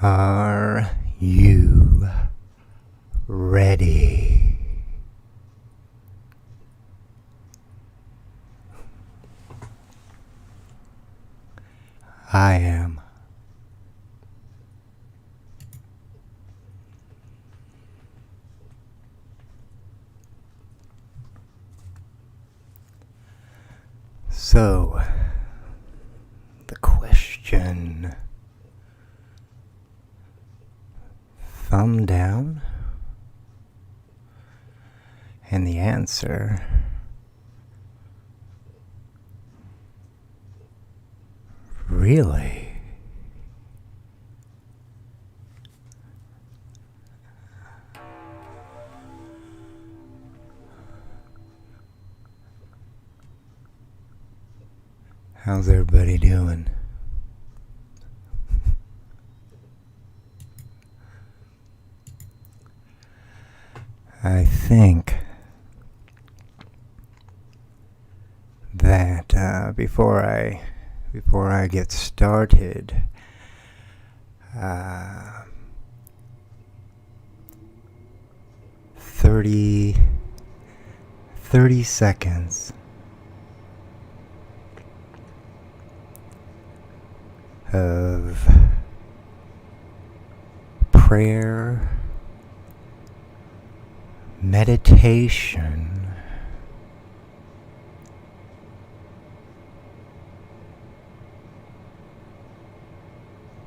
Are you ready? I am. So, the question, thumb down, and the answer, really? How's everybody doing? I think that before I get started, 30 seconds of prayer, meditation,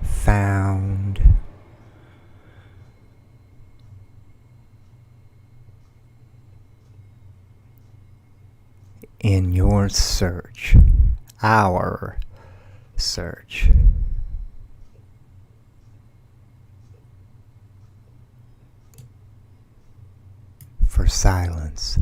found in your search, our search for silence.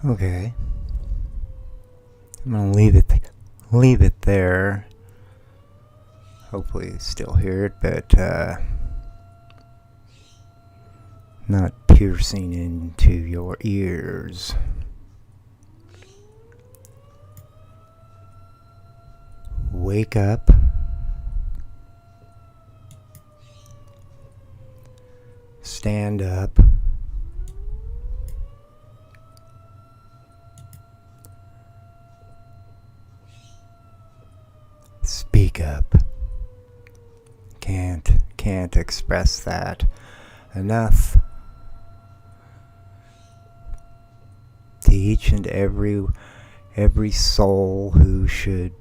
Okay. I'm gonna leave it there. Hopefully you still hear it, but not piercing into your ears. Wake up. Stand up. Speak up. Can't express that enough. To each and every soul who should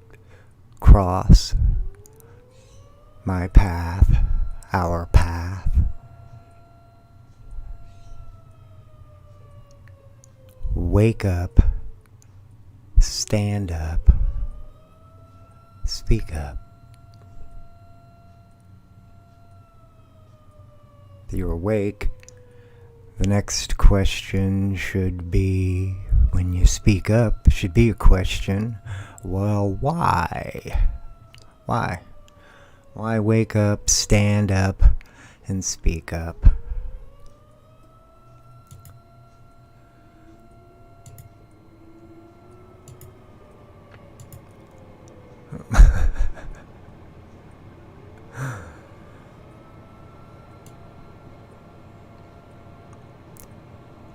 cross my path, our path. Wake up, stand up, speak up. You're awake. The next question should be, when you speak up, should be a question. Well, why? Why? Why wake up, stand up, and speak up?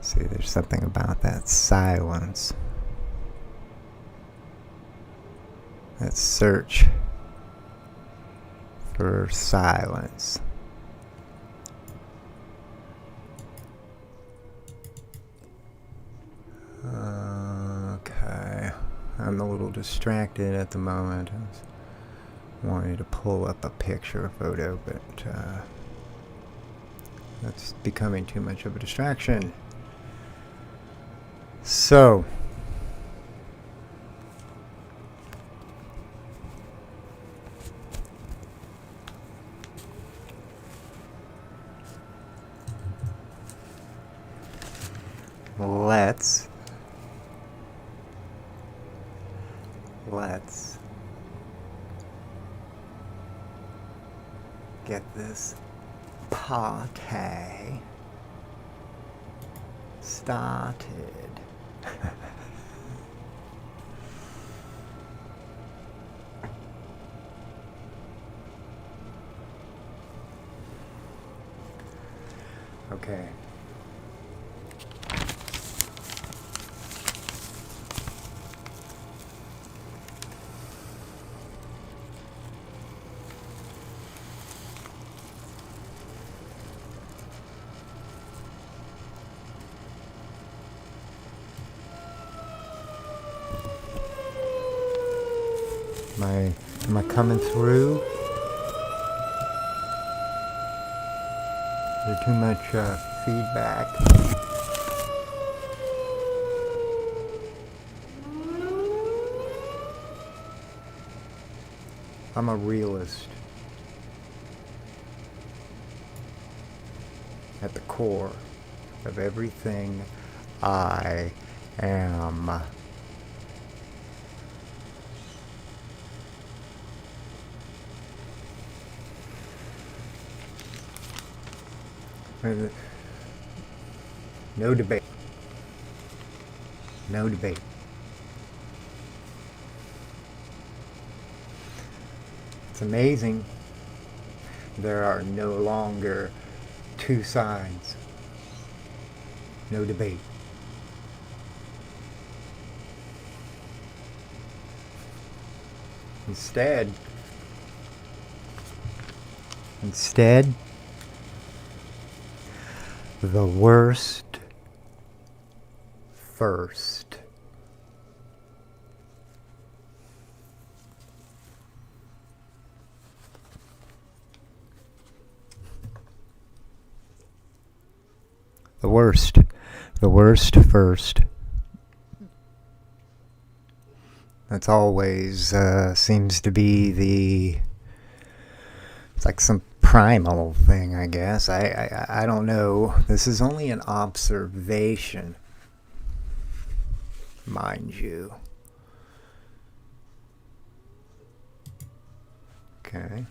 See, there's something about that silence, that search for silence. Okay, I'm a little distracted at the moment. I was wanting to pull up a picture, a photo, but That's becoming too much of a distraction. So, let's get this party started. Okay. Am I coming through? Is there too much feedback? I'm a realist at the core of everything I am. No debate. No debate. It's amazing. There are no longer two sides. No debate. Instead, the worst first. The worst first. That's always seems to be it's like some primal thing, I guess. I don't know. This is only an observation, mind you. Okay.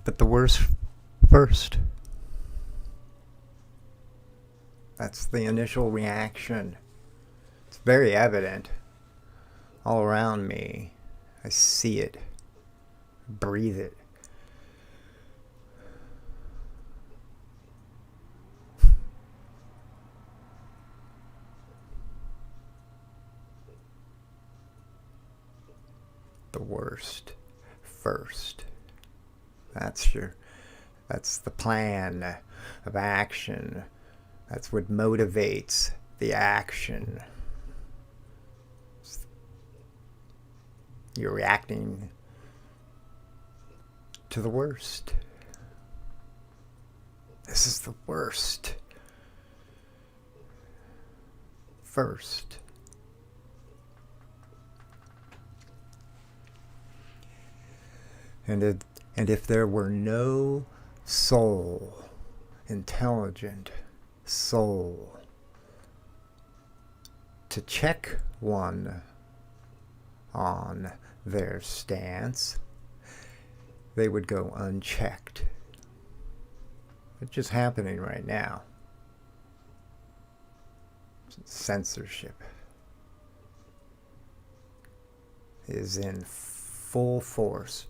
But the worst first. That's the initial reaction. It's very evident all around me. I see it, breathe it. The worst first. That's the plan of action. That's what motivates the action. You're reacting to the worst. This is the worst first. And if there were no soul, intelligent soul, to check one on their stance, they would go unchecked. It's just happening right now. Censorship is in full force.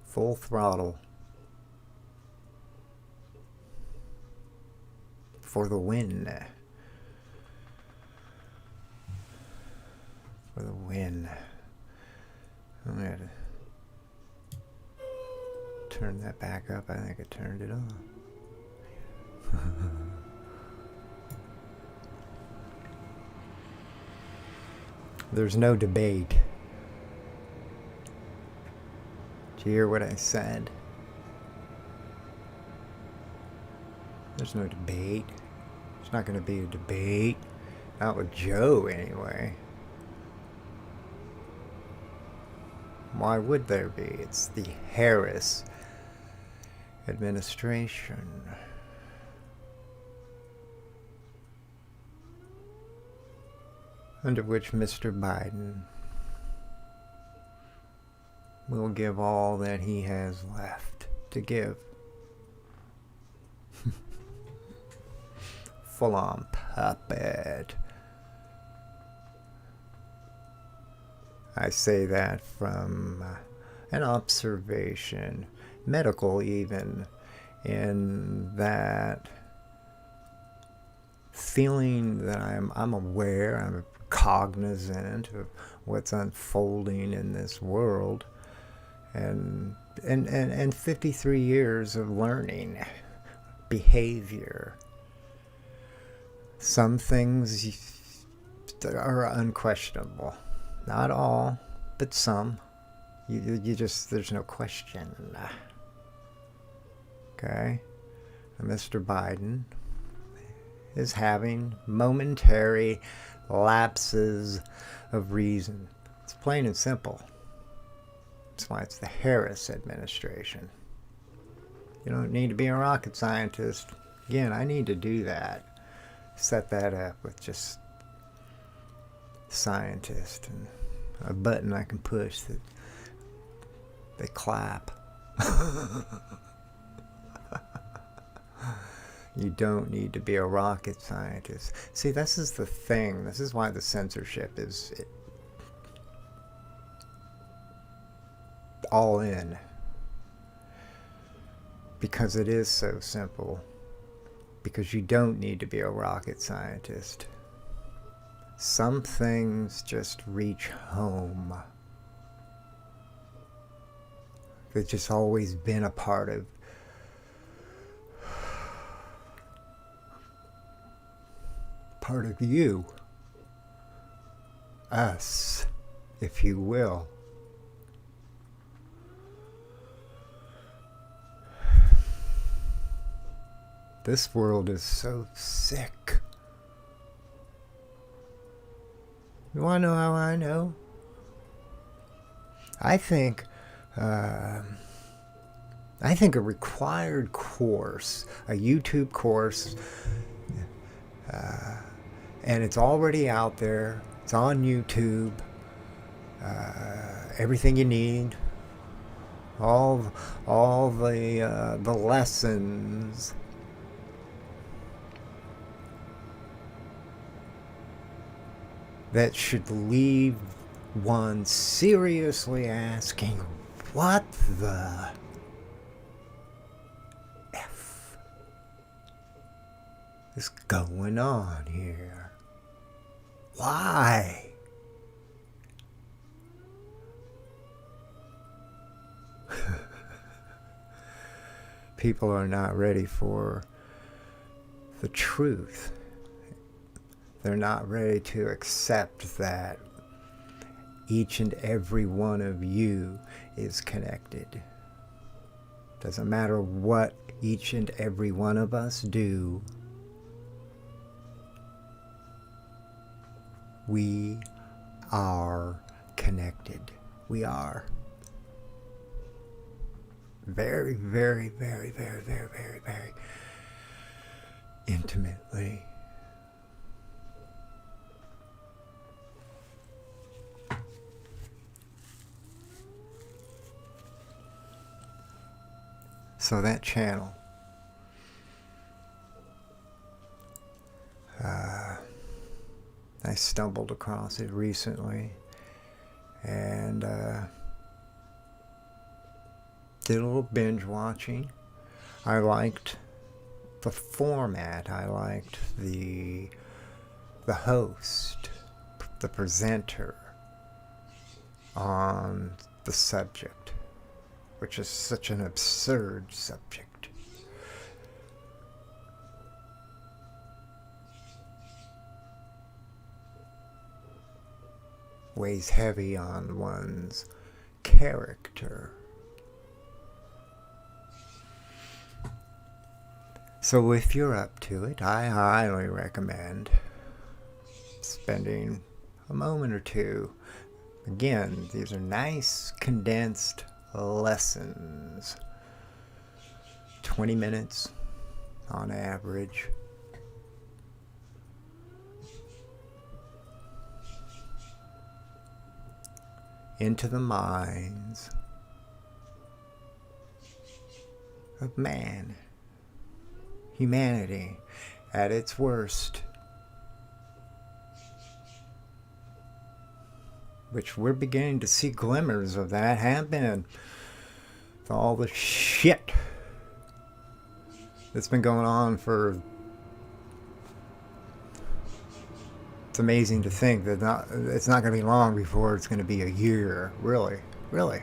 Full throttle. For the win. For the win. I'm going to turn that back up. I think I turned it off. There's no debate. Did you hear what I said? There's no debate. There's not going to be a debate. Not with Joe, anyway. Why would there be? It's the Harris administration. Under which Mr. Biden will give all that he has left to give. Full-on puppet. I say that from an observation, medical even, in that feeling that I'm aware, I'm cognizant of what's unfolding in this world, and 53 years of learning behavior. Some things are unquestionable. Not all, but some. You just, there's no question. Okay? And Mr. Biden is having momentary lapses of reason. It's plain and simple. That's why it's the Harris administration. You don't need to be a rocket scientist. Again, I need to do that. Set that up with just scientist and a button I can push that they clap. You don't need to be a rocket scientist. See, this is the thing. This is why the censorship is all in. Because it is so simple. Because you don't need to be a rocket scientist. Some things just reach home. They've just always been a part of you. Us, if you will. This world is so sick. You want to know how I know? I think a required course, a YouTube course, and it's already out there. It's on YouTube. Everything you need, all the lessons. That should leave one seriously asking, what the F is going on here? Why? People are not ready for the truth. They're not ready to accept that each and every one of you is connected. Doesn't matter what each and every one of us do. We are connected. We are. Very, very, very, very, very, very, very intimately. So that channel, I stumbled across it recently and did a little binge watching. I liked the format. I liked the host, the presenter on the subject, which is such an absurd subject. Weighs heavy on one's character. So if you're up to it, I highly recommend spending a moment or two. Again, these are nice condensed lessons. 20 minutes on average. Into the minds of man. Humanity at its worst. Which we're beginning to see glimmers of that happen. With all the shit that's been going on for... It's amazing to think that it's not going to be long before it's going to be a year. Really. Really.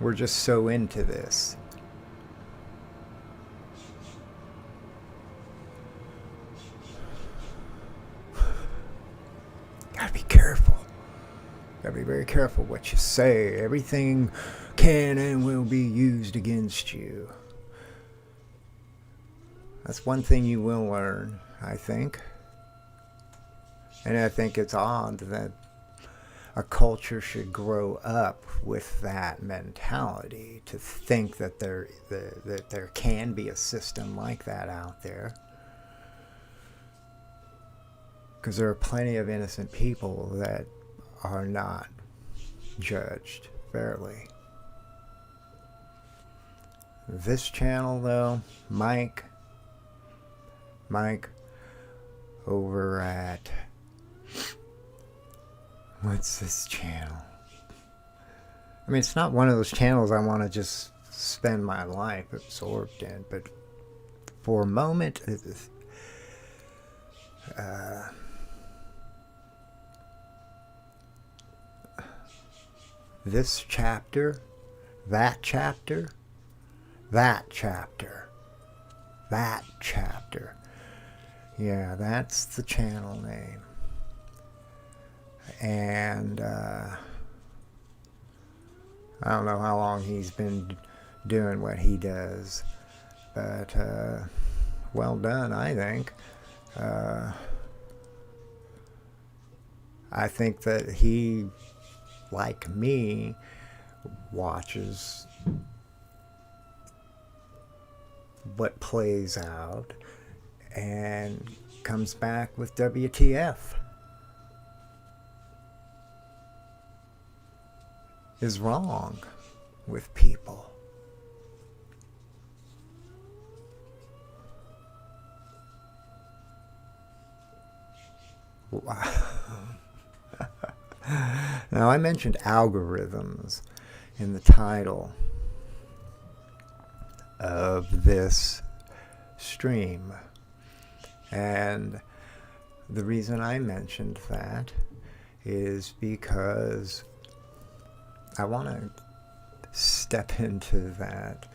We're just so into this. Gotta be careful. Gotta be very careful what you say. Everything can and will be used against you. That's one thing you will learn, I think. And I think it's odd that a culture should grow up with that mentality, to think that there can be a system like that out there. Because there are plenty of innocent people that are not judged fairly. This channel, though, Mike over at... What's this channel? I mean, it's not one of those channels I want to just spend my life absorbed in, but for a moment, this chapter, that chapter, that chapter, that chapter. Yeah, that's the channel name. And I don't know how long he's been doing what he does, but well done, I think. I think that he, like me, watches what plays out and comes back with WTF. Is wrong with people. Now, I mentioned algorithms in the title of this stream, and the reason I mentioned that is because I want to step into that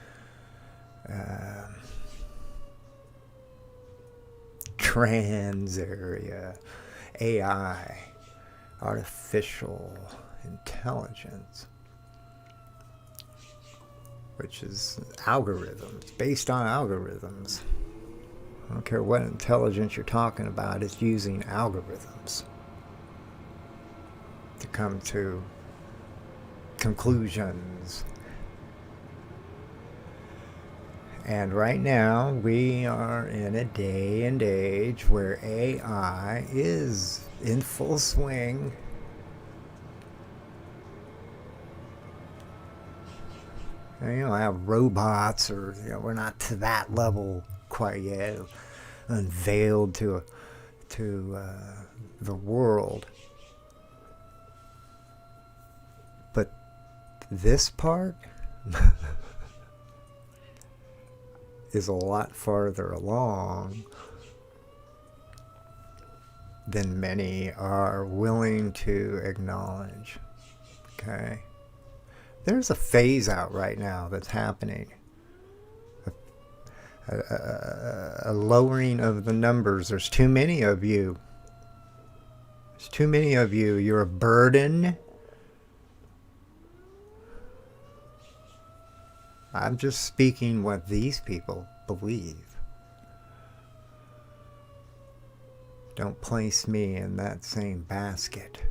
trans area, AI, artificial intelligence, which is algorithms, based on algorithms. I don't care what intelligence you're talking about, it's using algorithms to come to conclusions. And right now we are in a day and age where AI is in full swing. And, you know, I have robots, or, you know, we're not to that level quite yet, unveiled to the world. But this part is a lot farther along than many are willing to acknowledge. Okay? There's a phase out right now that's happening. A lowering of the numbers. There's too many of you. There's too many of you. You're a burden. I'm just speaking what these people believe. Don't place me in that same basket.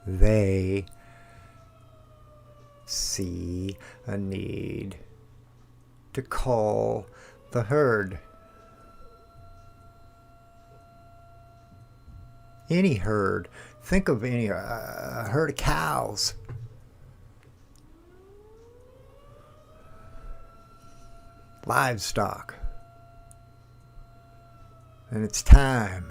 They see a need to cull the herd. Any herd. Think of any herd of cows. Livestock. And it's time.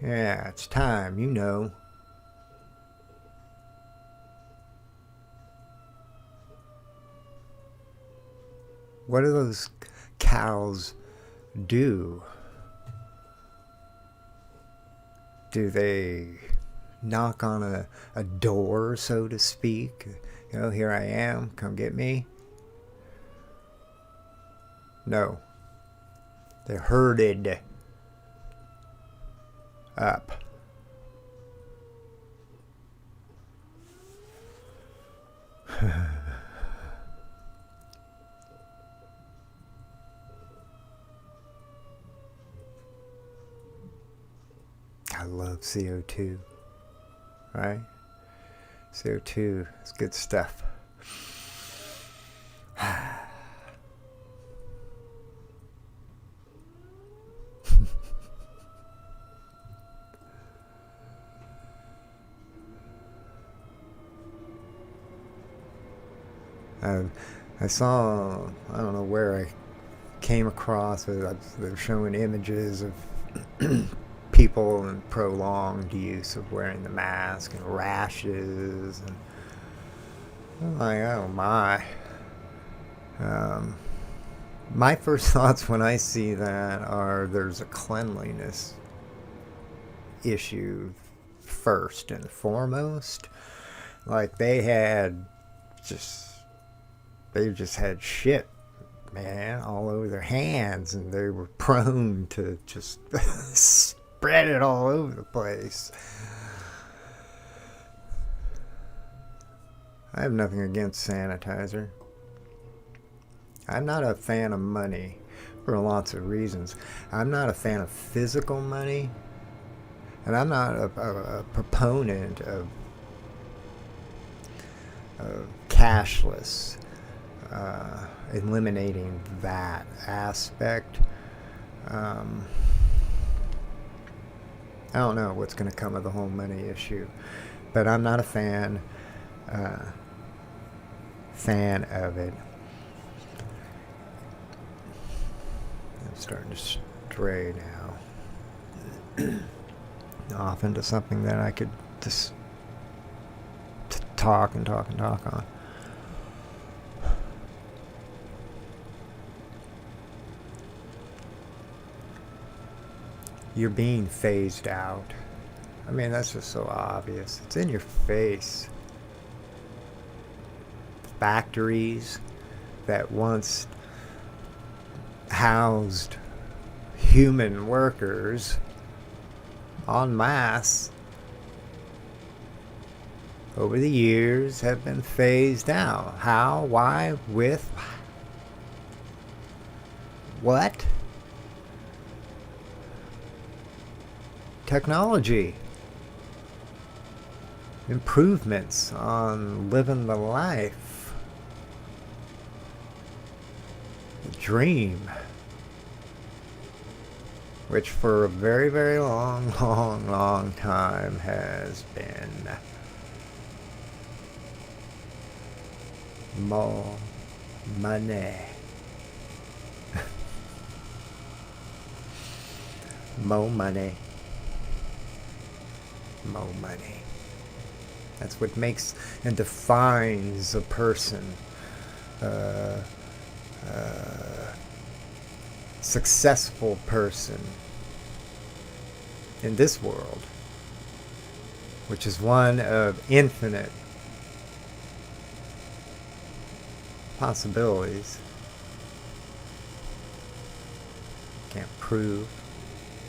Yeah, it's time, you know. What do those cows do? Do they knock on a door, so to speak? You know, here I am, come get me? No. They're herded up. I love CO2, right? CO2 is good stuff. I saw, I don't know where I came across it. They're showing images of people in prolonged use of wearing the mask and rashes. And I'm like, oh my. My first thoughts when I see that are there's a cleanliness issue first and foremost. Like they just had shit, man, all over their hands, and they were prone to just spread it all over the place. I have nothing against sanitizer. I'm not a fan of money for lots of reasons. I'm not a fan of physical money, and I'm not a proponent of cashless. Eliminating that aspect. I don't know what's going to come of the whole money issue, but I'm not a fan of it. I'm starting to stray now off into something that I could just talk on. You're being phased out. I mean, that's just so obvious. It's in your face. Factories that once housed human workers en masse over the years have been phased out. How? Why? With? What? Technology. Improvements on living the life. The dream. Which for a very, very long time has been more money. More money. More money. That's what makes and defines a person. Successful person in this world, which is one of infinite possibilities. Can't prove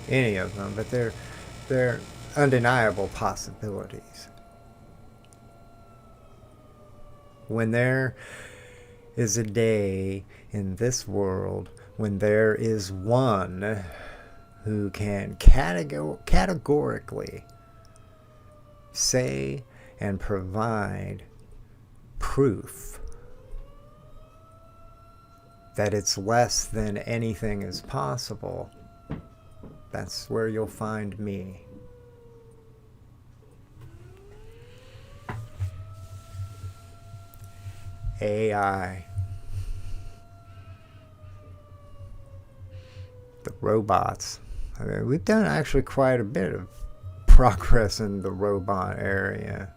any of them, but they're undeniable possibilities. When there is a day in this world when there is one who can categorically say and provide proof that it's less than anything is possible, that's where you'll find me. AI. The robots. I mean, we've done actually quite a bit of progress in the robot area.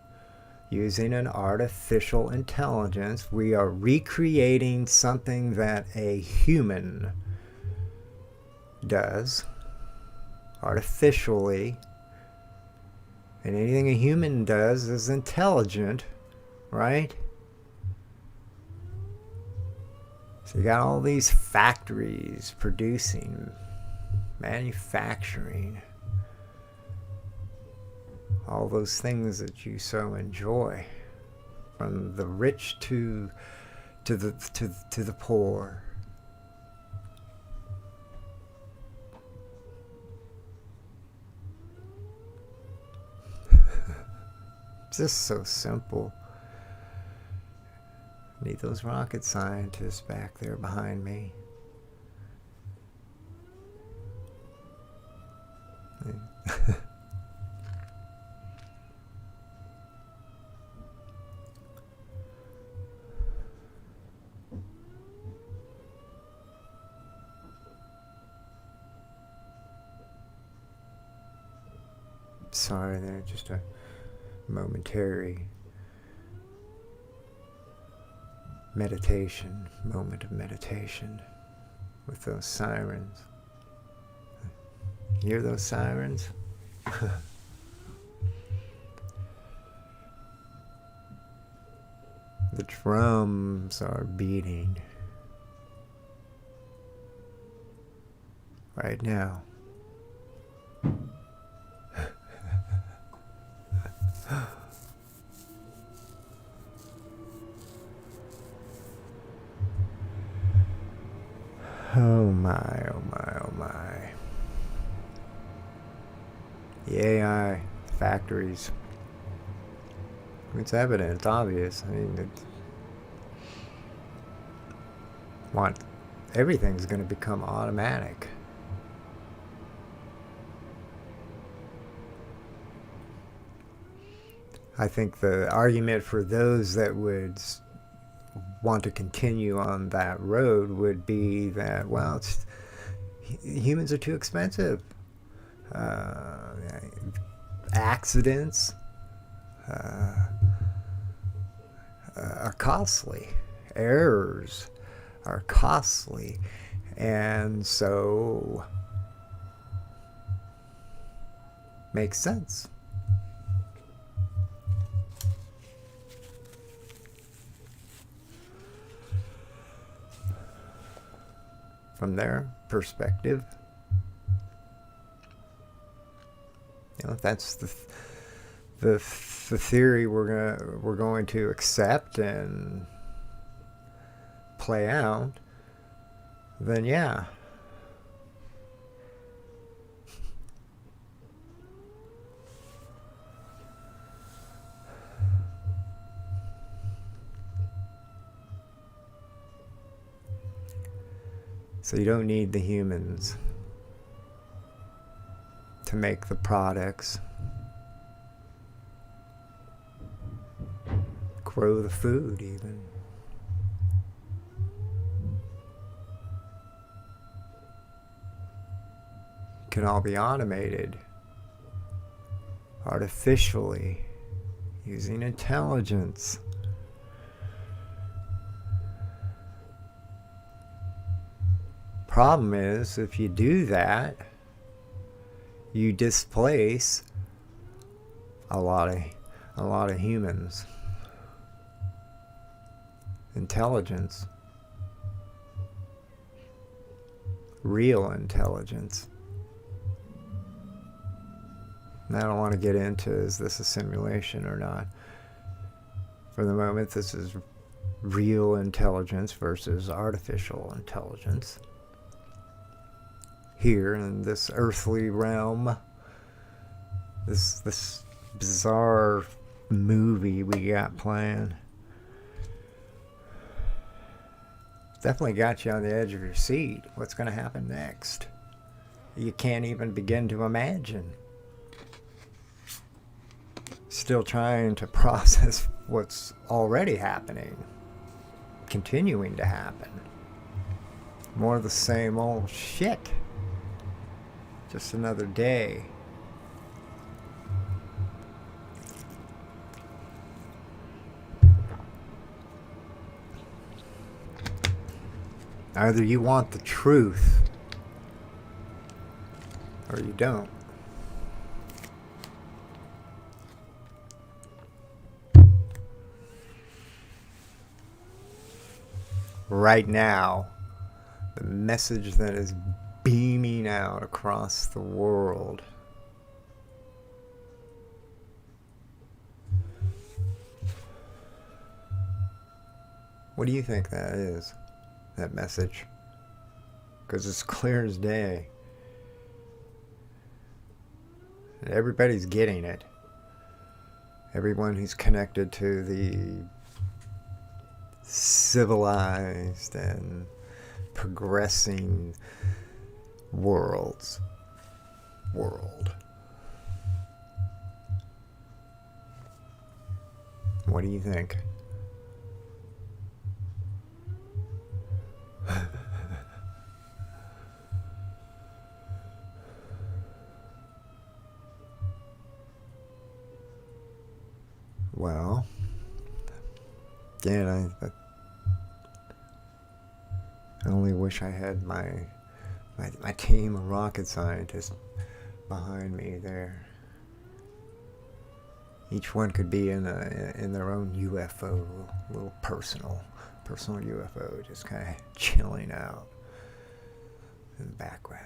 Using an artificial intelligence, we are recreating something that a human does artificially. And anything a human does is intelligent, right? So you got all these factories producing, manufacturing, all those things that you so enjoy, from the rich to the poor. Just so simple. Need those rocket scientists back there behind me. Sorry, they're just a momentary meditation, moment of meditation with those sirens. Hear those sirens? The drums are beating right now. Oh my, oh my, oh my. The AI factories. It's evident, it's obvious. I mean, everything's going to become automatic. I think the argument for those that would want to continue on that road would be that, well, humans are too expensive. Accidents are costly. Errors are costly. And so, makes sense. From their perspective, if that's the theory we're going to accept and play out, then yeah. So you don't need the humans to make the products, grow the food even. It can all be automated, artificially, using intelligence. Problem is, if you do that, you displace a lot of humans. Intelligence. Real intelligence. And I don't want to get into, is this a simulation or not? For the moment, this is real intelligence versus artificial intelligence. Here in this earthly realm, this bizarre movie we got playing, definitely got you on the edge of your seat. What's going to happen next? You can't even begin to imagine. Still trying to process what's already happening, continuing to happen. More of the same old shit. Just another day. Either you want the truth or you don't. Right now, the message that is beaming out across the world what do you think that is, that message? Because it's clear as day. And everybody's getting it. Everyone who's connected to the civilized and progressing world. What do you think? Well, again, I only wish I had my team of rocket scientists behind me there. Each one could be in their own UFO, little personal UFO, just kind of chilling out in the background.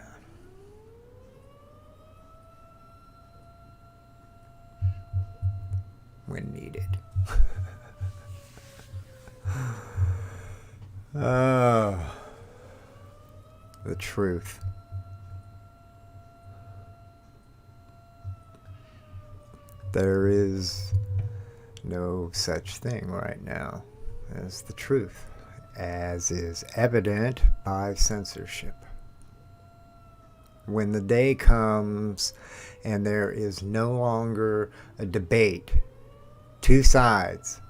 When needed. Oh, the truth. There is no such thing right now as the truth, as is evident by censorship. When the day comes and there is no longer a debate, two sides,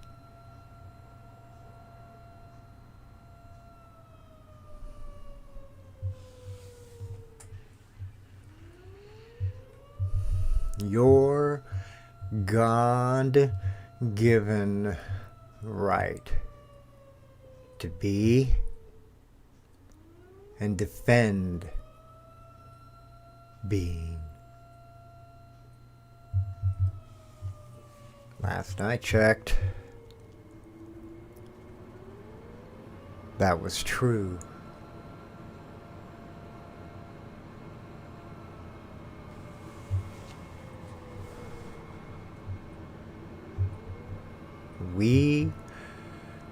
your God-given right to be and defend being. Last I checked, that was true. We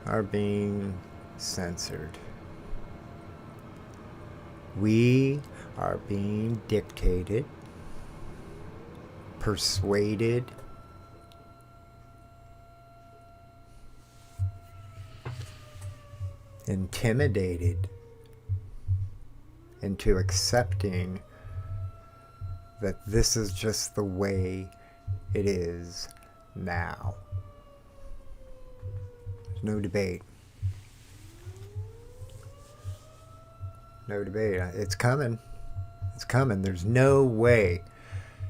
are being censored. We are being dictated, persuaded, intimidated into accepting that this is just the way it is now. There's no debate. No debate. It's coming. It's coming. There's no way,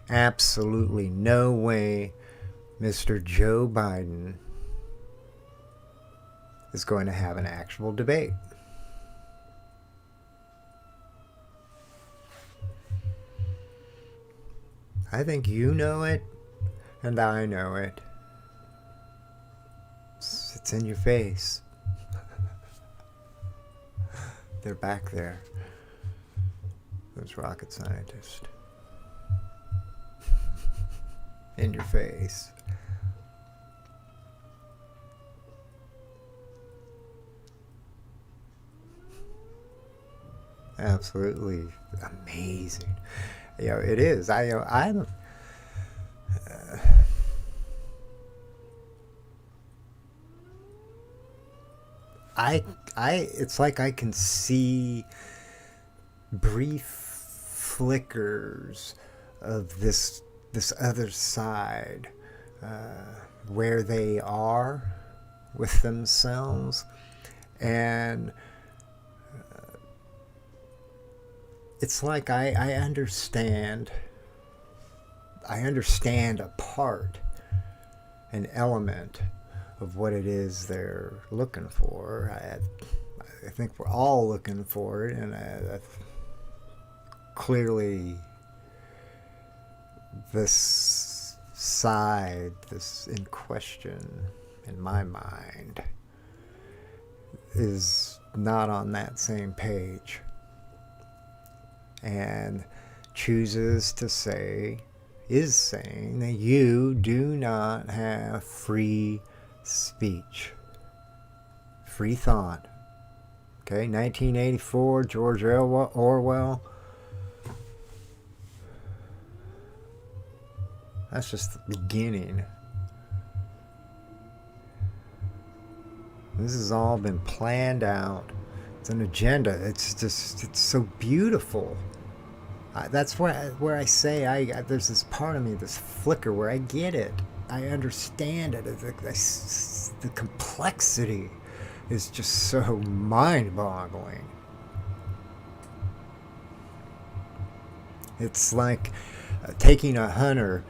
absolutely no way, Mr. Joe Biden is going to have an actual debate. I think you know it, and I know it. It's in your face. They're back there. Those rocket scientists. In your face. Absolutely amazing. It is. I, it's like I can see brief flickers of this other side, where they are with themselves, and it's like I understand. I understand a part, an element of what it is they're looking for. I think we're all looking for it, and clearly this side, this in question, in my mind, is not on that same page and chooses to say, is saying that you do not have free speech, free thought. Okay, 1984, George Orwell. That's just the beginning. This has all been planned out. It's an agenda. It's so beautiful. That's where I say there's this part of me, this flicker, where I get it. I understand it. The complexity is just so mind-boggling. It's like take a hunter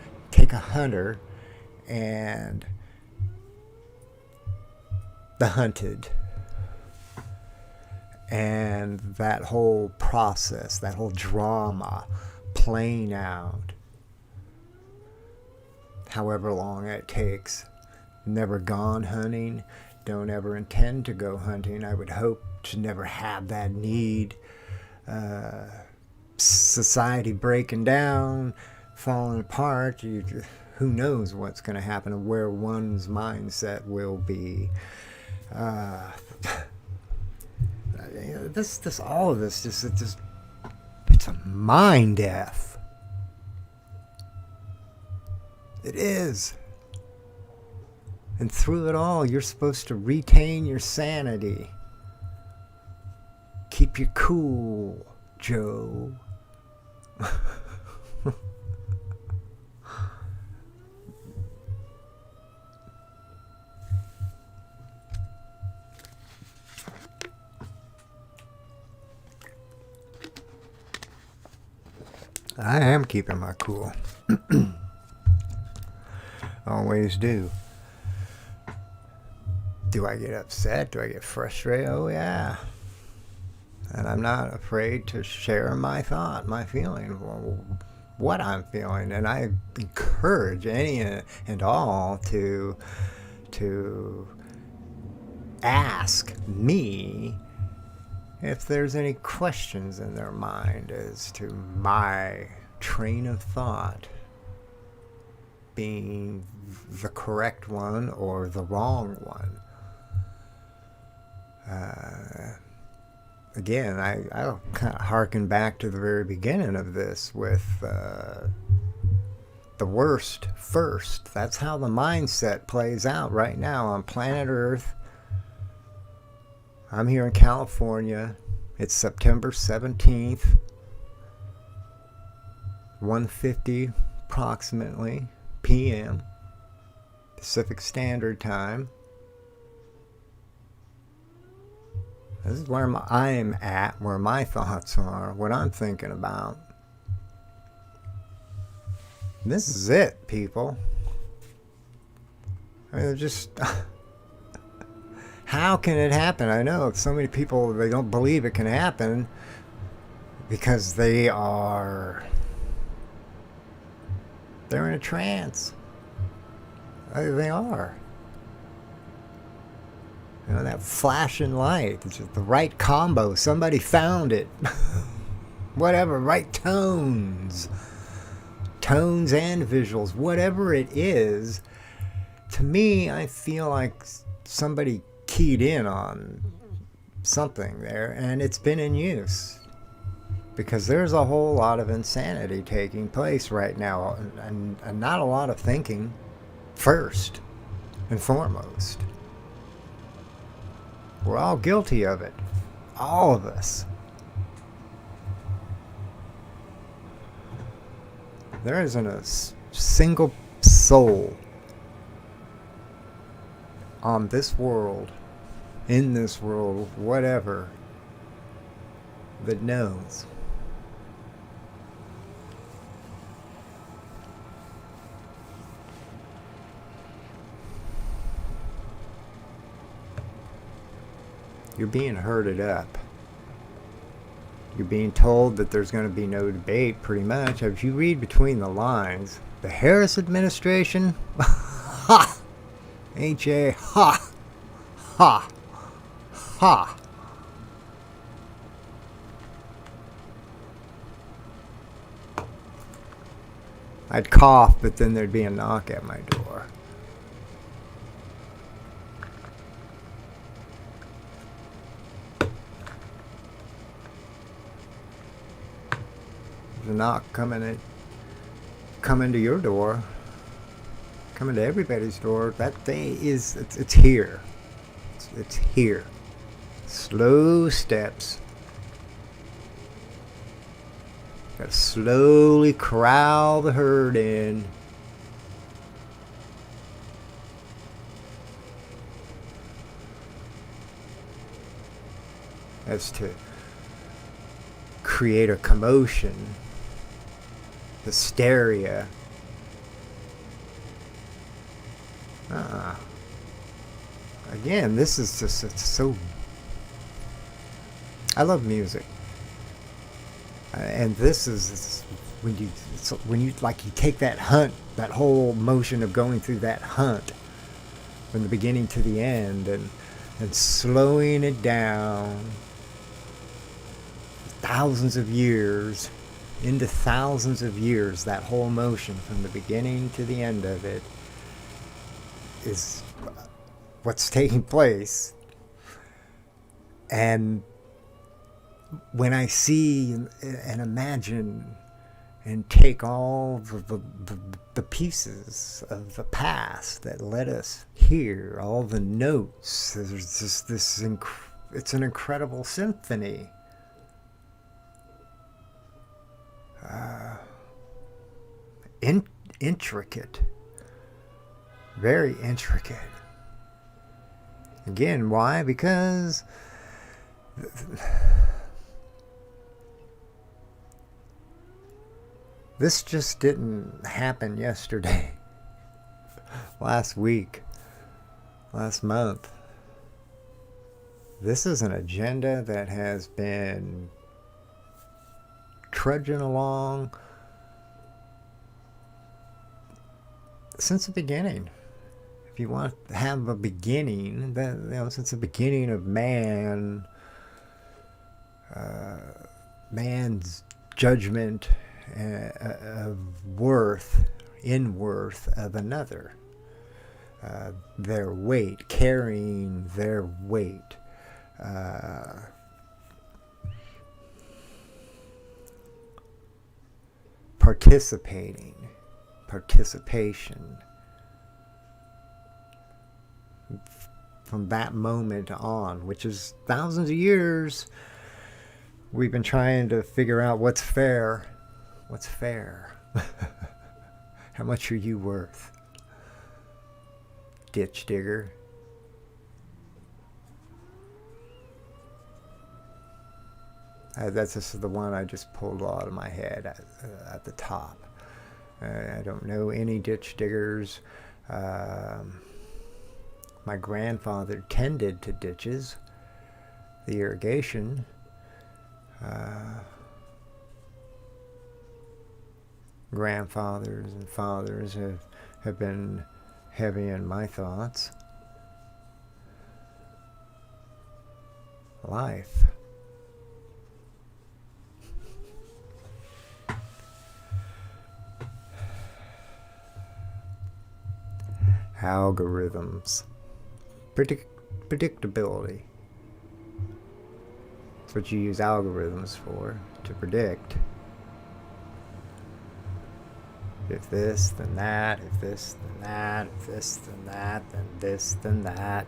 and the hunted, and that whole process, that whole drama playing out, however long it takes. Never gone hunting, don't ever intend to go hunting. I would hope to never have that need. Society breaking down, falling apart, who knows what's going to happen and where one's mindset will be. All of this, it's a mind F. It is. And through it all, you're supposed to retain your sanity. Keep your cool, Joe. I am keeping my cool. Always do. Do I get upset? Do I get frustrated? Oh, yeah. And I'm not afraid to share my thought, my feeling, what I'm feeling. And I encourage any and all to ask me if there's any questions in their mind as to my train of thought being the correct one or the wrong one. Again, I'll kind of harken back to the very beginning of this with the worst first. That's how the mindset plays out right now on planet Earth. I'm here in California. It's September 17th, 1:50 approximately p.m. Pacific Standard Time. This is where I'm at, where my thoughts are, what I'm thinking about. This is it, people. I mean, just... How can it happen? I know so many people, they don't believe it can happen because they're in a trance. They are. You know, that flashing light, it's just the right combo. Somebody found it. Whatever, right tones and visuals, whatever it is. To me, I feel like somebody keyed in on something there, and it's been in use. Because there's a whole lot of insanity taking place right now, and not a lot of thinking first and foremost. We're all guilty of it. All of us. There isn't a single soul on this world, in this world, whatever, that knows. You're being herded up. You're being told that there's going to be no debate, pretty much. If you read between the lines, the Harris administration, ha! H-A, ha! Ha! Ha! I'd cough, but then there'd be a knock at my door. There's a knock coming to your door, coming to everybody's door. That thing is, it's here. It's here. Slow steps. Gotta slowly corral the herd in. As to create a commotion, hysteria. Again, this is just, it's so. I love music. And this is when you like you take that hunt, that whole motion of going through that hunt from the beginning to the end, and slowing it down thousands of years into thousands of years. That whole motion from the beginning to the end of it is what's taking place. And when I see and imagine and take all the pieces of the past that led us here, all the notes, there's just this, it's an incredible symphony. Intricate. Very intricate. Again, why? Because this just didn't happen yesterday, last week, last month. This is an agenda that has been trudging along since the beginning. If you want to have a beginning, since the beginning of man, man's judgment of worth, in worth of another, their weight, carrying their weight, participation. From that moment on, which is thousands of years, we've been trying to figure out what's fair. What's fair? How much are you worth? Ditch digger. That's just the one I just pulled out of my head at the top. I don't know any ditch diggers. My grandfather tended to ditches, the irrigation. Grandfathers and fathers have been heavy in my thoughts. Life. Algorithms. Predictability. That's what you use algorithms for, to predict. If this, then that. If this, then that. If this, then that. Then this, then that.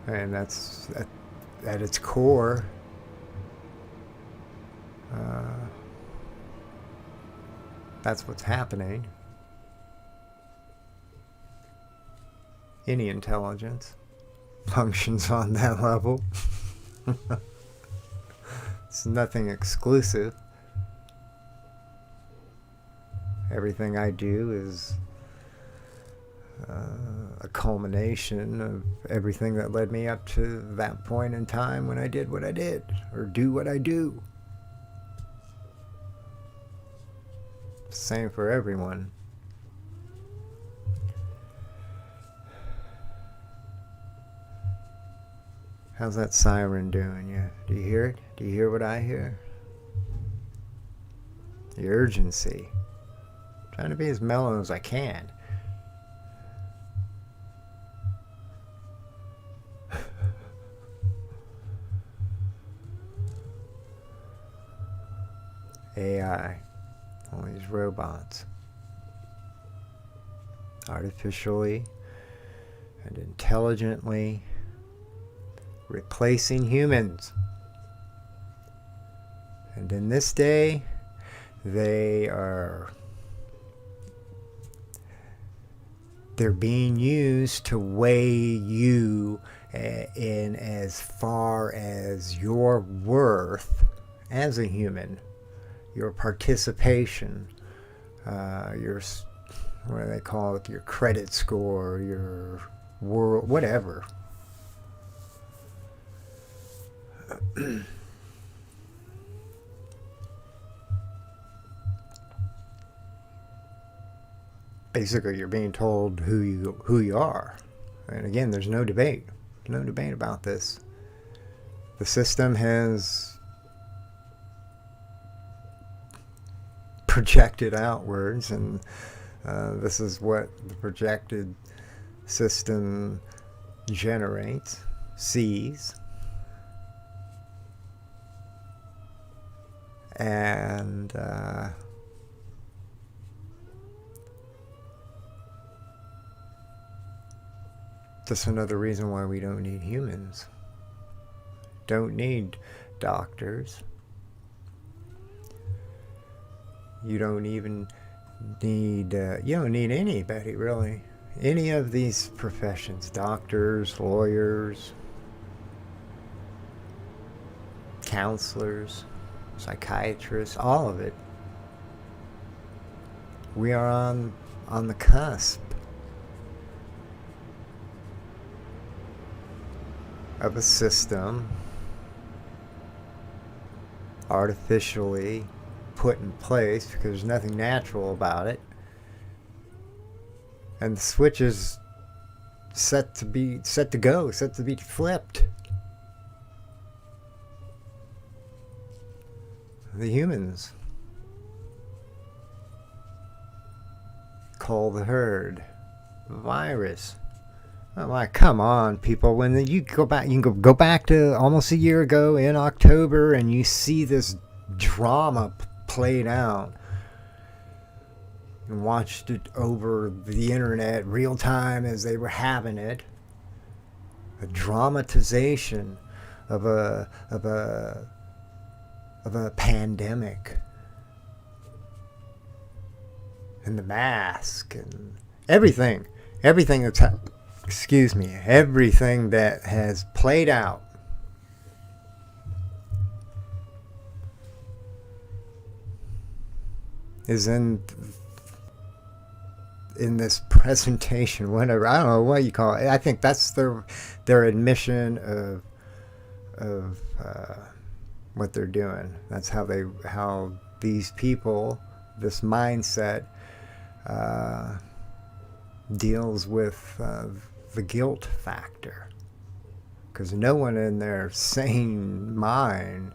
And that's at its core. That's what's happening. Any intelligence functions on that level. It's nothing exclusive. Everything I do is a culmination of everything that led me up to that point in time when I did what I did, or do what I do. Same for everyone. How's that siren doing? Yeah, do you hear it? Do you hear what I hear? The urgency. I'm trying to be as mellow as I can. AI. All these robots. Artificially and intelligently replacing humans. And in this day, they're being used to weigh you in as far as your worth as a human, your participation, your, what do they call it, your credit score, your world, whatever. Basically, you're being told who you are, and again, there's no debate. No debate about this. The system has projected outwards, and this is what the projected system generates, sees, and just another reason why we don't need humans. Don't need doctors. You don't even need, you don't need anybody really. Any of these professions, doctors, lawyers, counselors, psychiatrists, all of it. We are on the cusp of a system artificially put in place because there's nothing natural about it, and the switch is set to be flipped. The humans call the herd virus. I'm like, come on, people. When you go back, you can go back to almost a year ago in October, and you see this drama played out, and watched it over the internet real time as they were having it. A dramatization of a pandemic, and the mask and everything that's everything that has played out is in this presentation, whatever. I don't know what you call it. I think that's their admission of what they're doing. That's how these people, this mindset, deals with the guilt factor, because no one in their sane mind,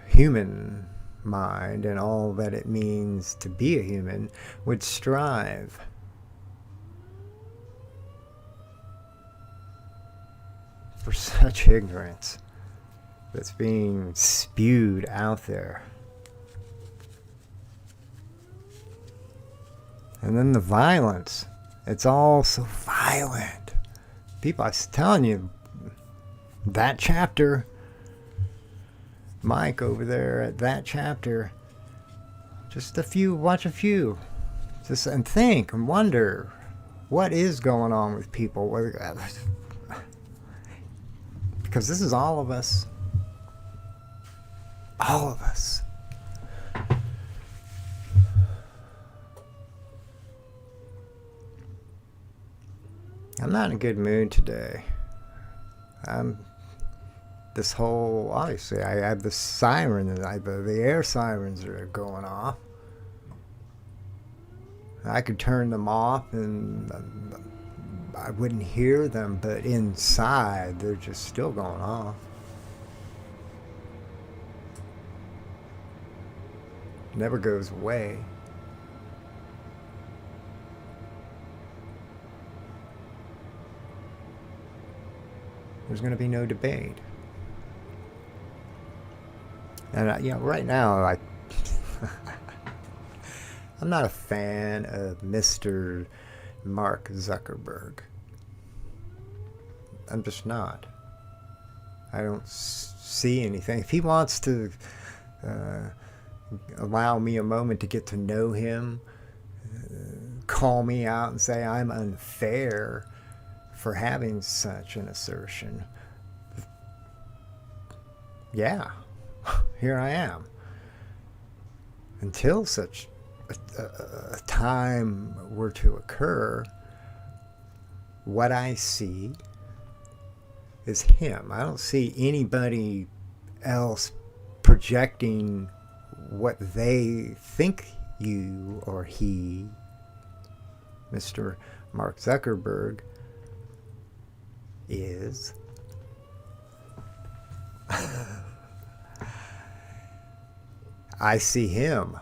human mind, and all that it means to be a human, would strive for such ignorance that's being spewed out there. And then the violence. It's all so violent. People, I was telling you, that chapter, Mike over there at that chapter, just a few, watch a few. Just and think and wonder what is going on with people. Because this is all of us. All of us. I'm not in a good mood today. This whole, obviously, I have the siren, the air sirens that are going off. I could turn them off and I wouldn't hear them, but inside they're just still going off. Never goes away. There's going to be no debate. And right now, I'm not a fan of Mr. Mark Zuckerberg. I'm just not. I don't see anything. If he wants to allow me a moment to get to know him, call me out and say I'm unfair for having such an assertion, yeah, here I am. Until such a time were to occur, what I see is him. I don't see anybody else projecting what they think you or he, Mr. Mark Zuckerberg, is. I see him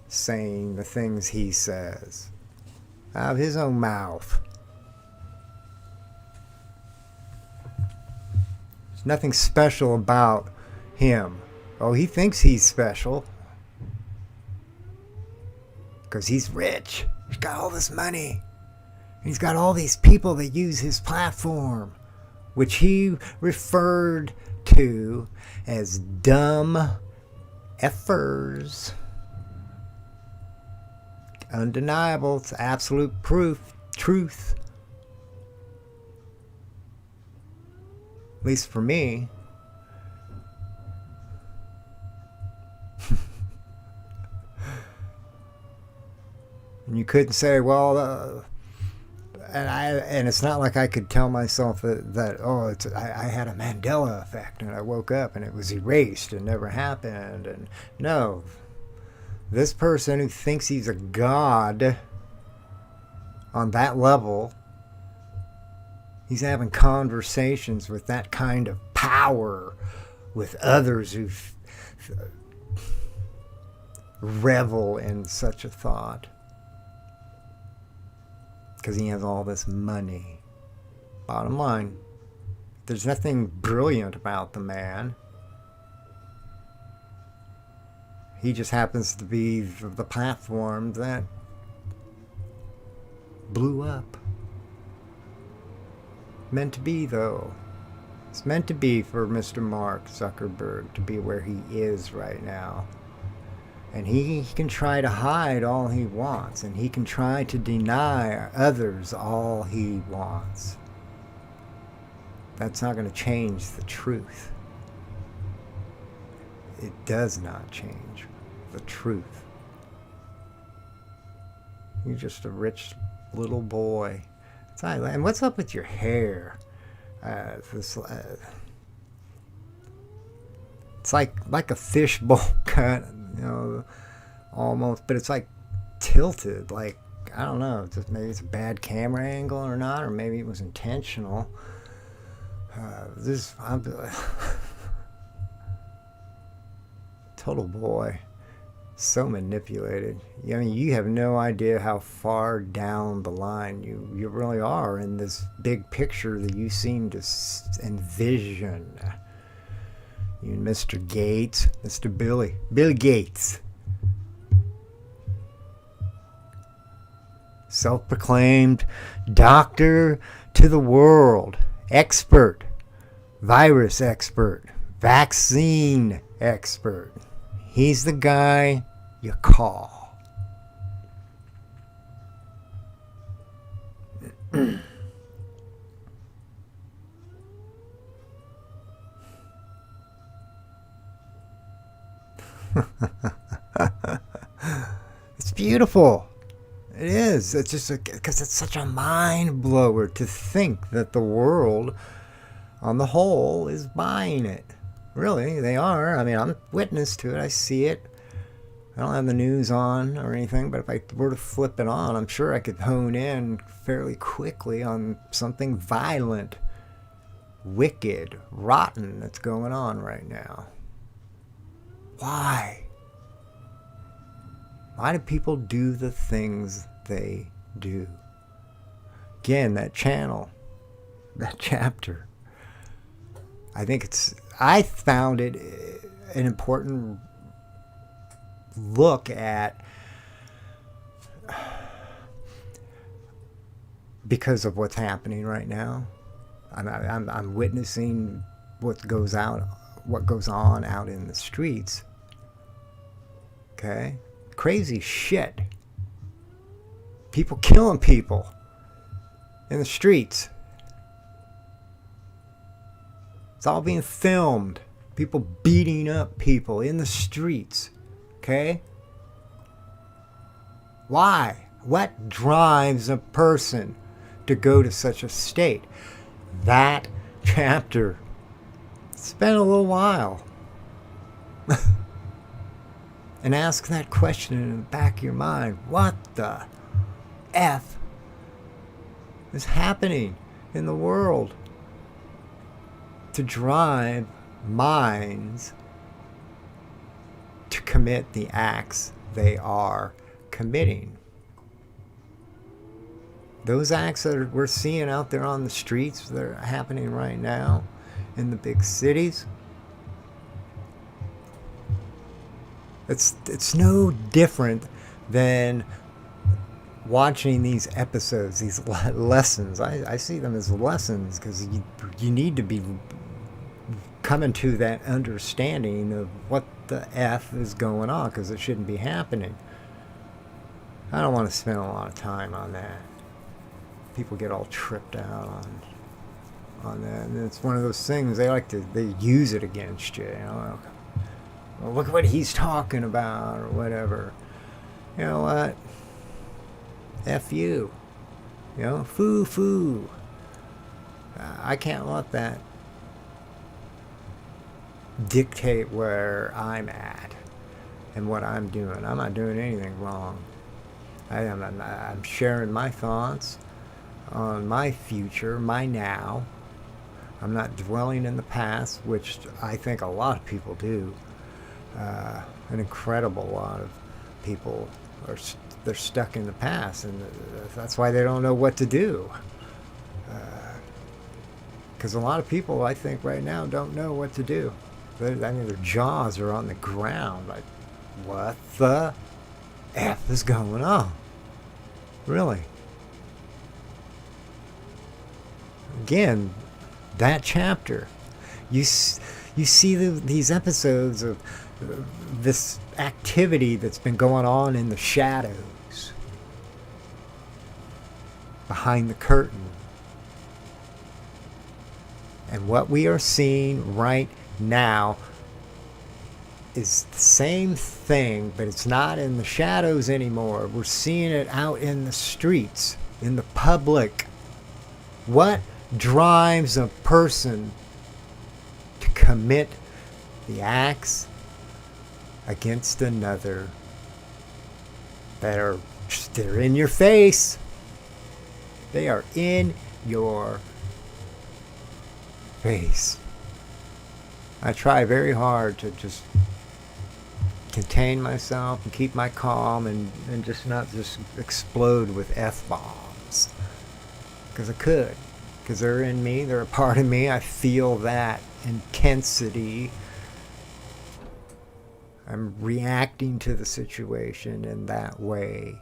saying the things he says out of his own mouth. There's nothing special about him. Oh, he thinks he's special because he's rich. He's got all this money. He's got all these people that use his platform, which he referred to as dumb effers. Undeniable. It's absolute proof. Truth. At least for me. And you couldn't say, well, and it's not like I could tell myself that I had a Mandela effect and I woke up and it was erased and never happened. And no, this person who thinks he's a god on that level, he's having conversations with that kind of power with others who revel in such a thought. Because he has all this money. Bottom line, there's nothing brilliant about the man. He just happens to be the platform that blew up. Meant to be, though. It's meant to be for Mr. Mark Zuckerberg to be where he is right now. And he can try to hide all he wants, and he can try to deny others all he wants. That's not going to change the truth. It does not change the truth. You're just a rich little boy. And what's up with your hair? It's like a fishbowl cut. Almost, but it's like tilted, like, I don't know, maybe it's a bad camera angle or not, or maybe it was intentional. Total boy, So manipulated. I mean, you have no idea how far down the line you really are in this big picture that you seem to envision. You and Mr. Gates, Mr. Bill Gates. Self-proclaimed doctor to the world, expert, virus expert, vaccine expert. He's the guy you call. It's beautiful. It is. It's just because it's such a mind blower to think that the world, on the whole, is buying it. Really, they are. I mean, I'm witness to it. I see it. I don't have the news on or anything, but if I were to flip it on, I'm sure I could hone in fairly quickly on something violent, wicked, rotten that's going on right now. Why? Why do people do the things they do? Again, that channel, that chapter. I found it an important look at, because of what's happening right now. I'm witnessing what goes on out in the streets. Okay? Crazy shit. People killing people in the streets. It's all being filmed. People beating up people in the streets. Okay? Why? What drives a person to go to such a state? That chapter. Spend a little while and ask that question in the back of your mind. What the F is happening in the world to drive minds to commit the acts they are committing? Those acts that we're seeing out there on the streets that are happening right now in the big cities, it's no different than watching these episodes, these lessons. I see them as lessons because you need to be coming to that understanding of what the F is going on, because it shouldn't be happening. I don't want to spend a lot of time on that. People get all tripped out on that, and it's one of those things they use it against you. You know, well, look at what he's talking about or whatever. You know what? F you. You know, foo. I can't let that dictate where I'm at and what I'm doing. I'm not doing anything wrong. I'm sharing my thoughts on my future, my now. I'm not dwelling in the past, which I think a lot of people do. An incredible lot of people they're stuck in the past, and that's why they don't know what to do. Because a lot of people, I think, right now don't know what to do. I mean, their jaws are on the ground. Like, what the F is going on? Really? Again, that chapter. You see these episodes of this activity that's been going on in the shadows, behind the curtain. And what we are seeing right now is the same thing, but it's not in the shadows anymore. We're seeing it out in the streets, in the public. What drives a person to commit the acts against another they're in your face? They are in your face. I try very hard to just contain myself and keep my calm and just not just explode with F-bombs. Because I could. Because they're in me, they're a part of me. I feel that intensity. I'm reacting to the situation in that way.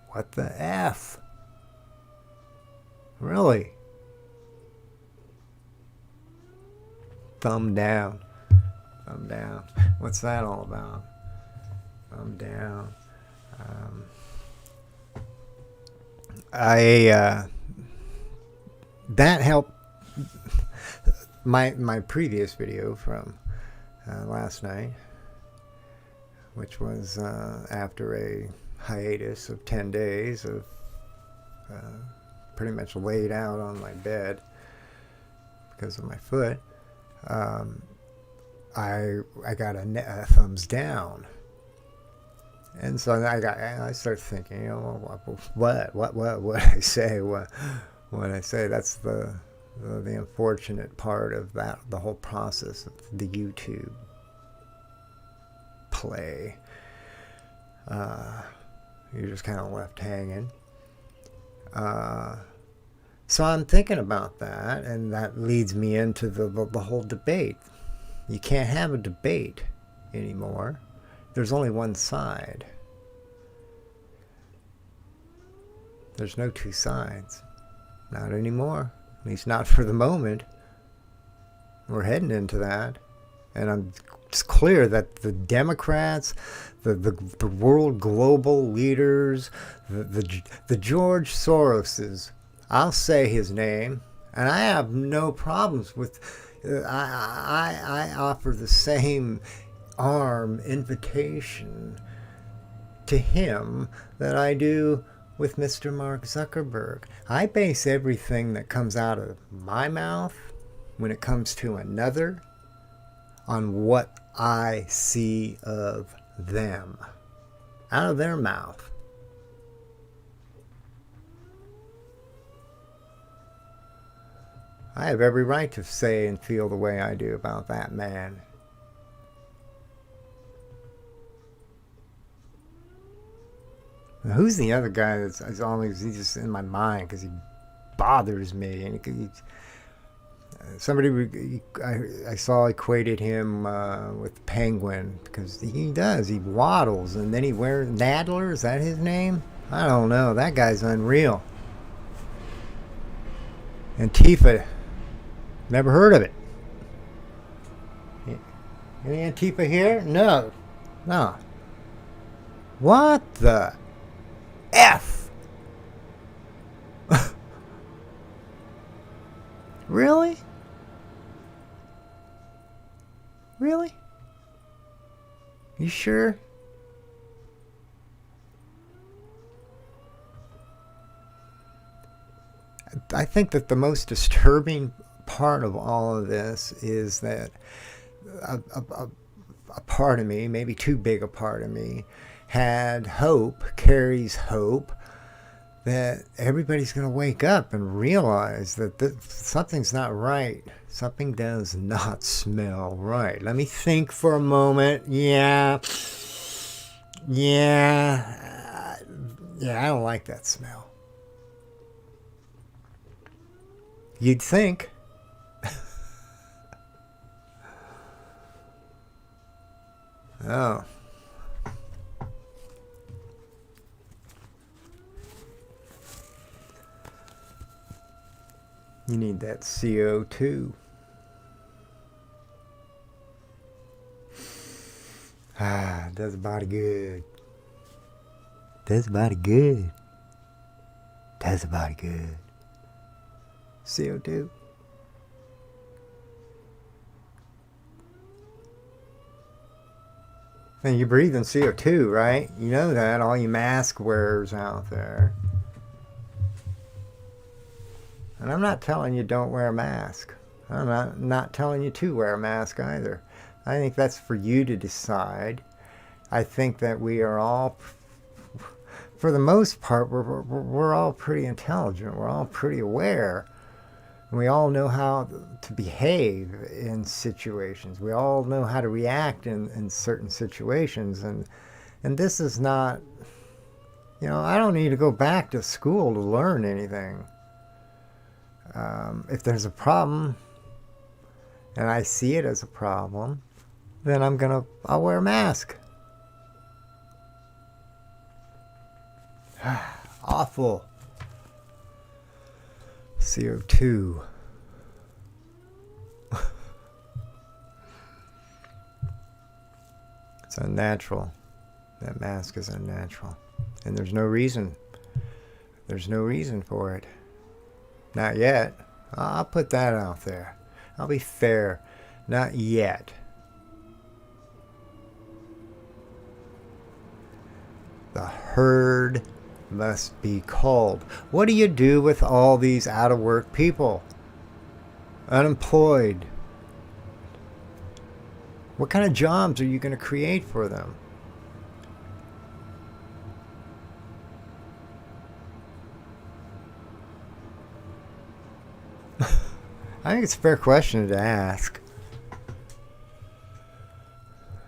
What the F? Really? Thumb down. Thumb down. What's that all about? Thumb down. That helped. My previous video from last night, which was after a hiatus of 10 days of pretty much laid out on my bed because of my foot, I got a thumbs down. And so I started thinking, you know, what I say, what I say. That's the unfortunate part of that, the whole process of the YouTube play. You're just kind of left hanging. So I'm thinking about that, and that leads me into the whole debate. You can't have a debate anymore. There's only one side. There's no two sides. Not anymore. At least not for the moment. We're heading into that. And it's clear that the Democrats, the world global leaders, the George Soroses, I'll say his name, and I have no problems with, I offer the same arm invitation to him that I do with Mr. Mark Zuckerberg. I base everything that comes out of my mouth when it comes to another on what I see of them out of their mouth. I have every right to say and feel the way I do about that man. Now, who's the other guy that's always, he's just in my mind because he bothers me? And somebody I saw equated him with Penguin, because he does. He waddles and then he wears Nadler. Is that his name? I don't know. That guy's unreal. Antifa. Never heard of it. Any Antifa here? No. No. What the F? Really? Really? You sure? I think that the most disturbing part of all of this is that a part of me, maybe too big a part of me, had hope, carries hope, that everybody's going to wake up and realize that something's not right. Something does not smell right. Let me think for a moment. Yeah, I don't like that smell. You'd think. Oh. You need that CO2. Does the body good. Does the body good. Does the body good. CO2. And you're breathing CO2, right? You know that, all you mask wearers out there. And I'm not telling you don't wear a mask. I'm not telling you to wear a mask either. I think that's for you to decide. I think that we are all, for the most part, we're all pretty intelligent. We're all pretty aware And we all know how to behave in situations. We all know how to react in certain situations. And this is not, I don't need to go back to school to learn anything. If there's a problem and I see it as a problem, then I'll wear a mask. Awful. CO2. It's unnatural. That mask is unnatural. And there's no reason. There's no reason for it. Not yet. I'll put that out there. I'll be fair. Not yet. The herd must be culled. What do you do with all these out of work people? Unemployed? What kind of jobs are you going to create for them? I think it's a fair question to ask.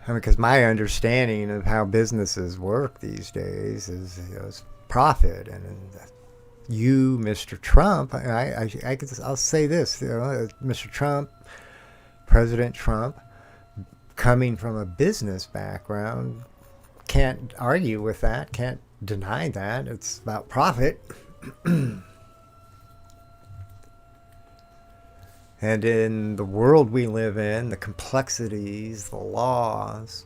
Because my understanding of how businesses work these days is profit. And you, Mr. Trump, I'll say this, Mr. Trump, President Trump, coming from a business background, can't argue with that, can't deny that. It's about profit. And in the world we live in, the complexities, the laws,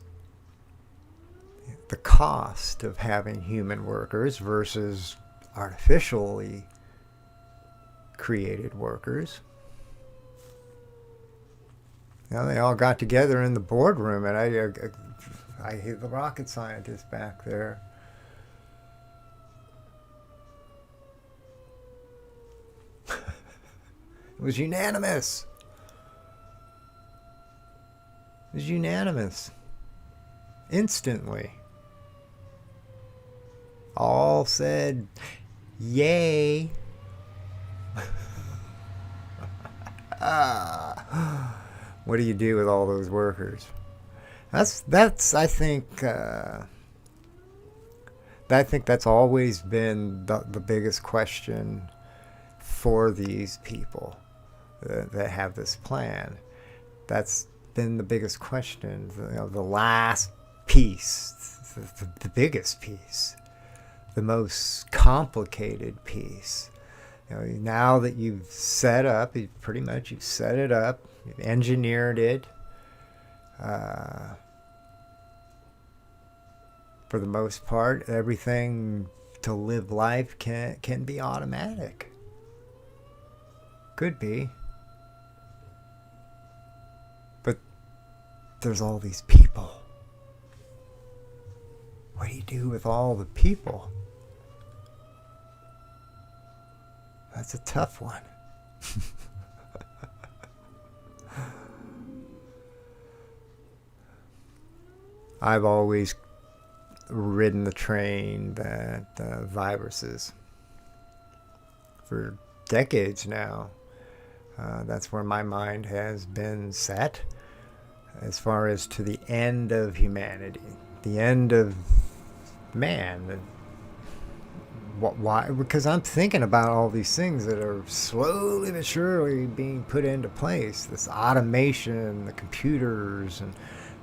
the cost of having human workers versus artificially created workers. They all got together in the boardroom, and I hear the rocket scientist back there. It was unanimous. It was unanimous. Instantly. All said, yay. What do you do with all those workers? That's I think that's always been the biggest question for these people that have this plan. That's been the biggest question. The last piece, the biggest piece, the most complicated piece. Now that you've set up, you've set it up, you've engineered it. For the most part, everything to live life can be automatic. Could be. But there's all these people. What do you do with all the people? That's a tough one. I've always ridden the train that viruses for decades now. That's where my mind has been set as far as to the end of humanity, the end of man. Why? Because I'm thinking about all these things that are slowly but surely being put into place. This automation, the computers, and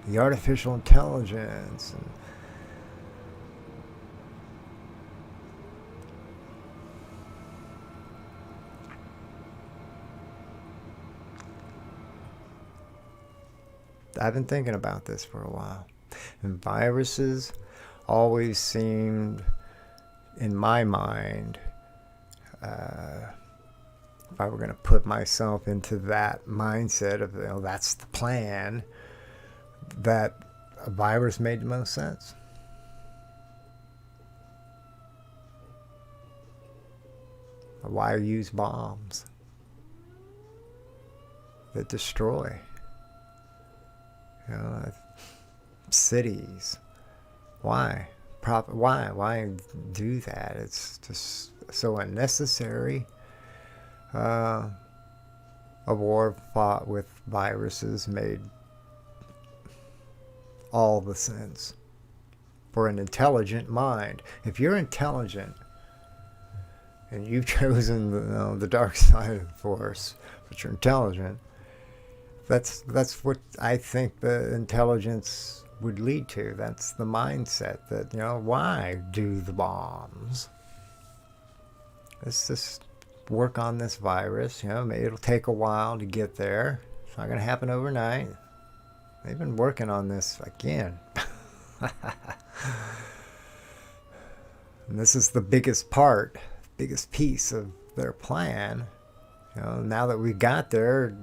the artificial intelligence. And I've been thinking about this for a while. And viruses always seemed, in my mind, if I were going to put myself into that mindset of, that's the plan, that a virus made the most sense. Why use bombs that destroy? Cities. Why? Why do that? It's just so unnecessary. A war fought with viruses made all the sense for an intelligent mind. If you're intelligent and you've chosen the dark side of the force, but you're intelligent, that's what I think the intelligence would lead to. That's the mindset that, why do the bombs? Let's just work on this virus. Maybe it'll take a while to get there. It's not going to happen overnight. They've been working on this again. And this is the biggest piece of their plan. Now that we got there,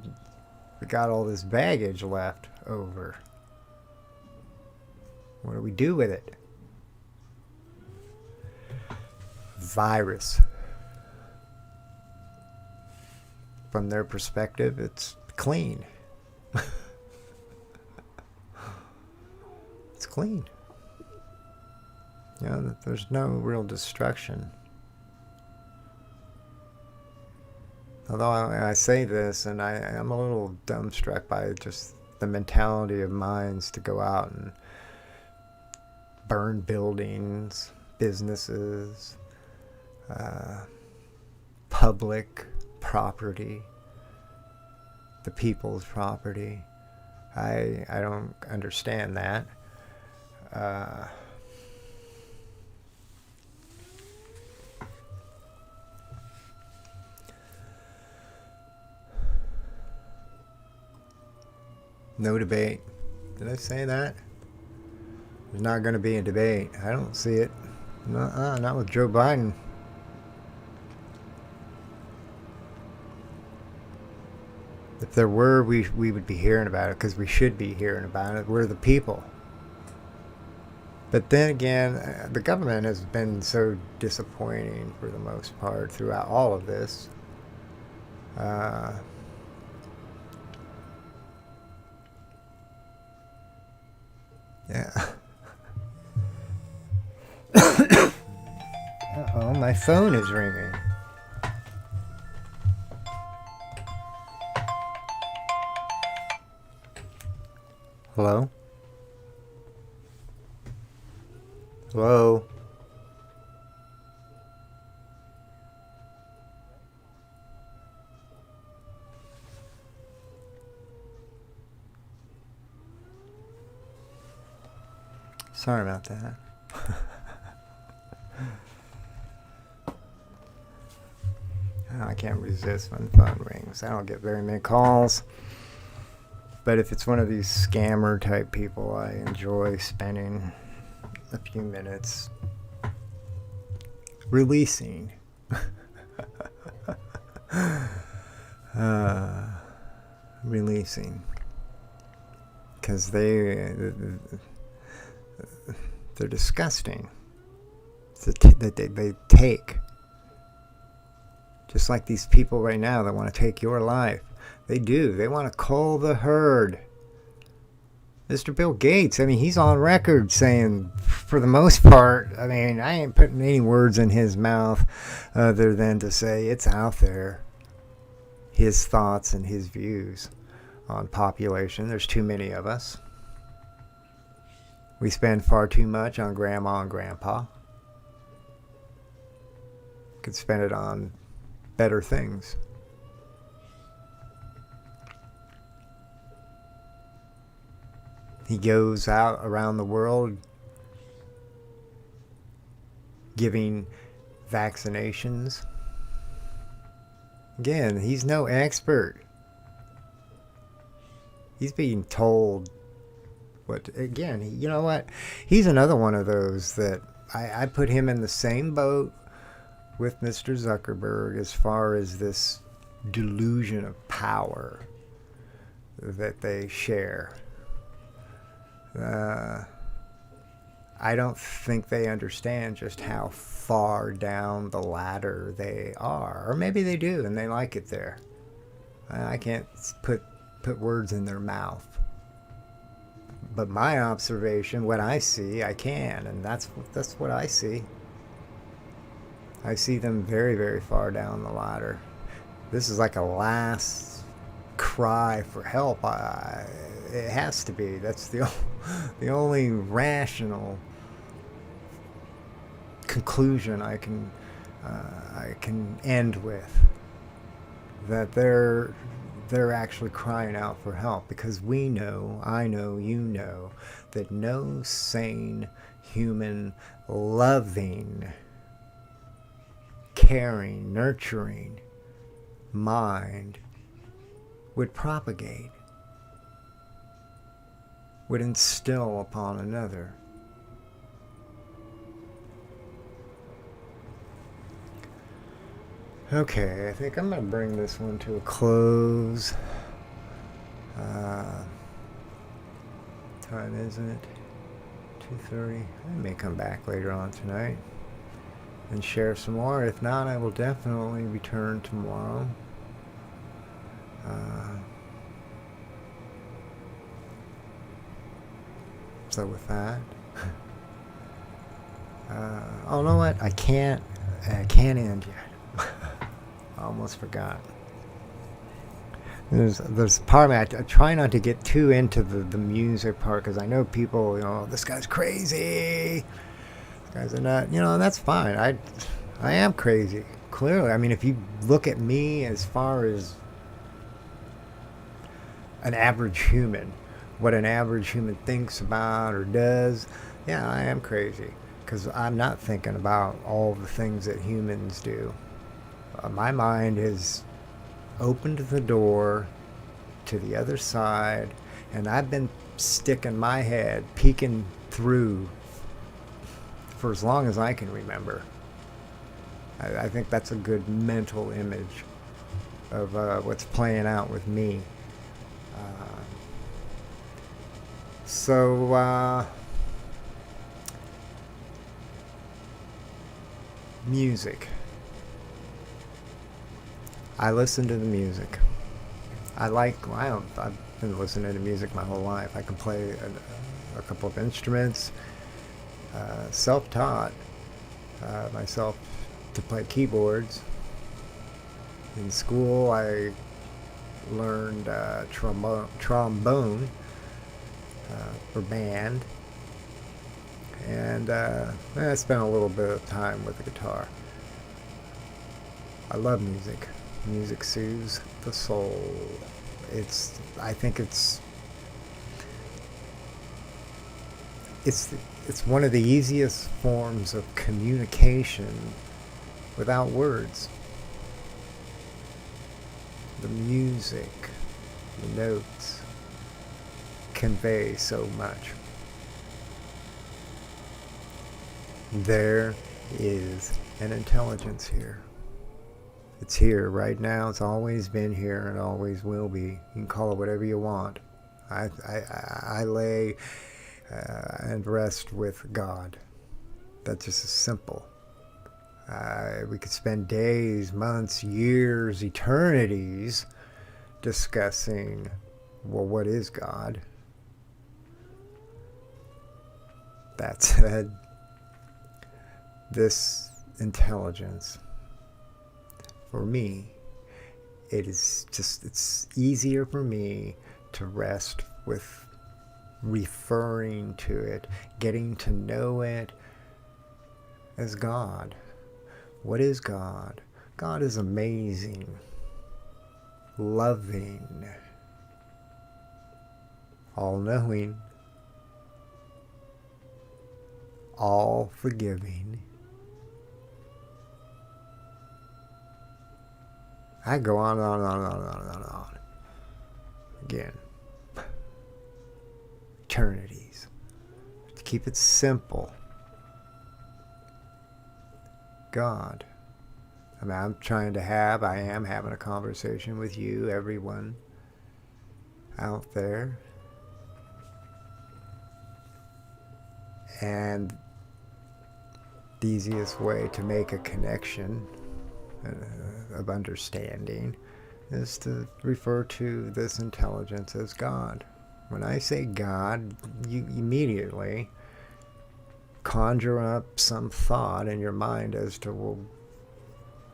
we got all this baggage left over. What do we do with it? Virus. From their perspective, it's clean. It's clean. There's no real destruction. Although I say this, and I'm a little dumbstruck by just the mentality of minds to go out and burn buildings, businesses, public property, the people's property. I don't understand that. No debate. Did I say that? There's not going to be a debate. I don't see it. Not with Joe Biden. If there were, we would be hearing about it, because we should be hearing about it. We're the people. But then again, the government has been so disappointing for the most part throughout all of this. Yeah. Uh-oh, my phone is ringing. Hello? Hello? Sorry about that. I can't resist when the phone rings. I don't get very many calls. But if it's one of these scammer type people, I enjoy spending a few minutes releasing. Releasing. Because they're disgusting. They take. Just like these people right now that want to take your life. They do. They want to cull the herd. Mr. Bill Gates, he's on record saying, for the most part, I ain't putting any words in his mouth other than to say it's out there. His thoughts and his views on population. There's too many of us. We spend far too much on grandma and grandpa. Could spend it on better things. He goes out around the world giving vaccinations. Again, he's no expert. He's being told what, again, you know what? He's another one of those that I put him in the same boat with Mr. Zuckerberg as far as this delusion of power that they share. I don't think they understand just how far down the ladder they are. Or maybe they do and they like it there. I can't put words in their mouth. But my observation, what I see, I can. And that's what I see. I see them very, very far down the ladder. This is like a last cry for help. It has to be. That's the only rational conclusion I can end with. That they're actually crying out for help, because we know, I know, you know, that no sane human, loving, caring, nurturing mind would propagate, would instill upon another. Okay, I think I'm going to bring this one to a close. Time isn't it? 2:30. I may come back later on tonight and share some more. If not, I will definitely return tomorrow. So with that, oh, you know what? I can't end yet. I almost forgot. There's a part of me, I try not to get too into the music part, because I know people, this guy's crazy. This guy's a nut. That's fine. I am crazy. Clearly. I mean, if you look at me as far as an average human, what an average human thinks about or does, yeah, I am crazy. Because I'm not thinking about all the things that humans do. My mind is opened the door to the other side, and I've been sticking my head, peeking through for as long as I can remember. I think that's a good mental image of what's playing out with me. Music. I listen to the music. I've been listening to music my whole life. I can play a couple of instruments. Self-taught myself to play keyboards. In school, I learned trombone for band. And I spent a little bit of time with the guitar. I love music. Music soothes the soul. I think it's one of the easiest forms of communication without words. The music, the notes convey so much. There is an intelligence here. It's here right now. It's always been here and always will be. You can call it whatever you want. I lay and rest with God. That's just as simple. We could spend days, months, years, eternities discussing, well, what is God? That said, this intelligence, for me, it's easier for me to rest with referring to it, getting to know it as God. What is God? God is amazing, loving, all-knowing, all-forgiving. I go on and on and on and on and on and on. Again, eternities. To keep it simple, God. I mean, I am having a conversation with you, everyone out there. And the easiest way to make a connection of understanding is to refer to this intelligence as God. When I say God, you immediately conjure up some thought in your mind as to, well,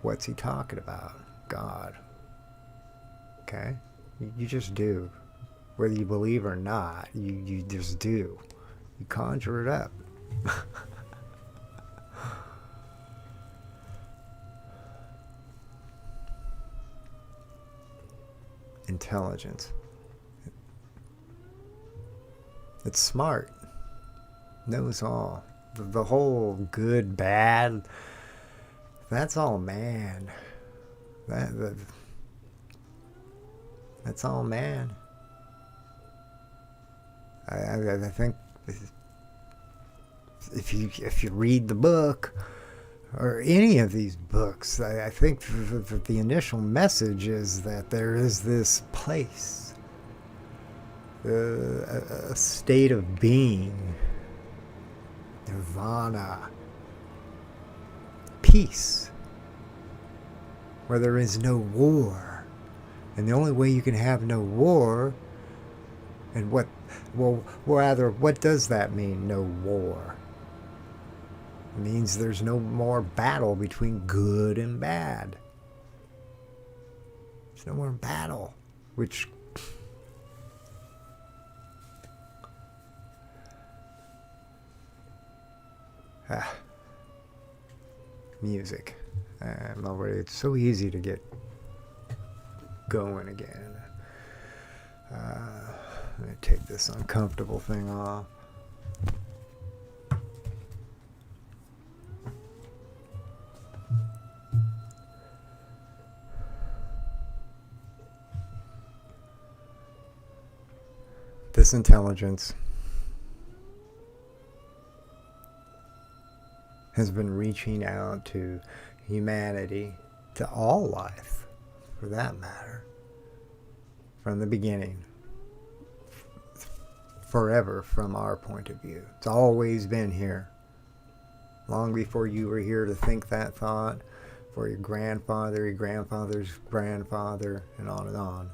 what's he talking about? God. Okay? You just do. Whether you believe or not, you just do. You conjure it up. Intelligence. It's smart. Knows all. The whole good, bad, that's all man. That's all man. I think if you read the book or any of these books, I think the initial message is that there is this place, a state of being, nirvana, peace, where there is no war. And the only way you can have no war, and what does that mean, no war? It means there's no more battle between good and bad. There's no more battle, which music. I'm already, it's so easy to get going again. I'm going to take this uncomfortable thing off. This intelligence has been reaching out to humanity, to all life, for that matter, from the beginning, forever from our point of view. It's always been here. Long before you were here to think that thought, for your grandfather, your grandfather's grandfather, and on and on.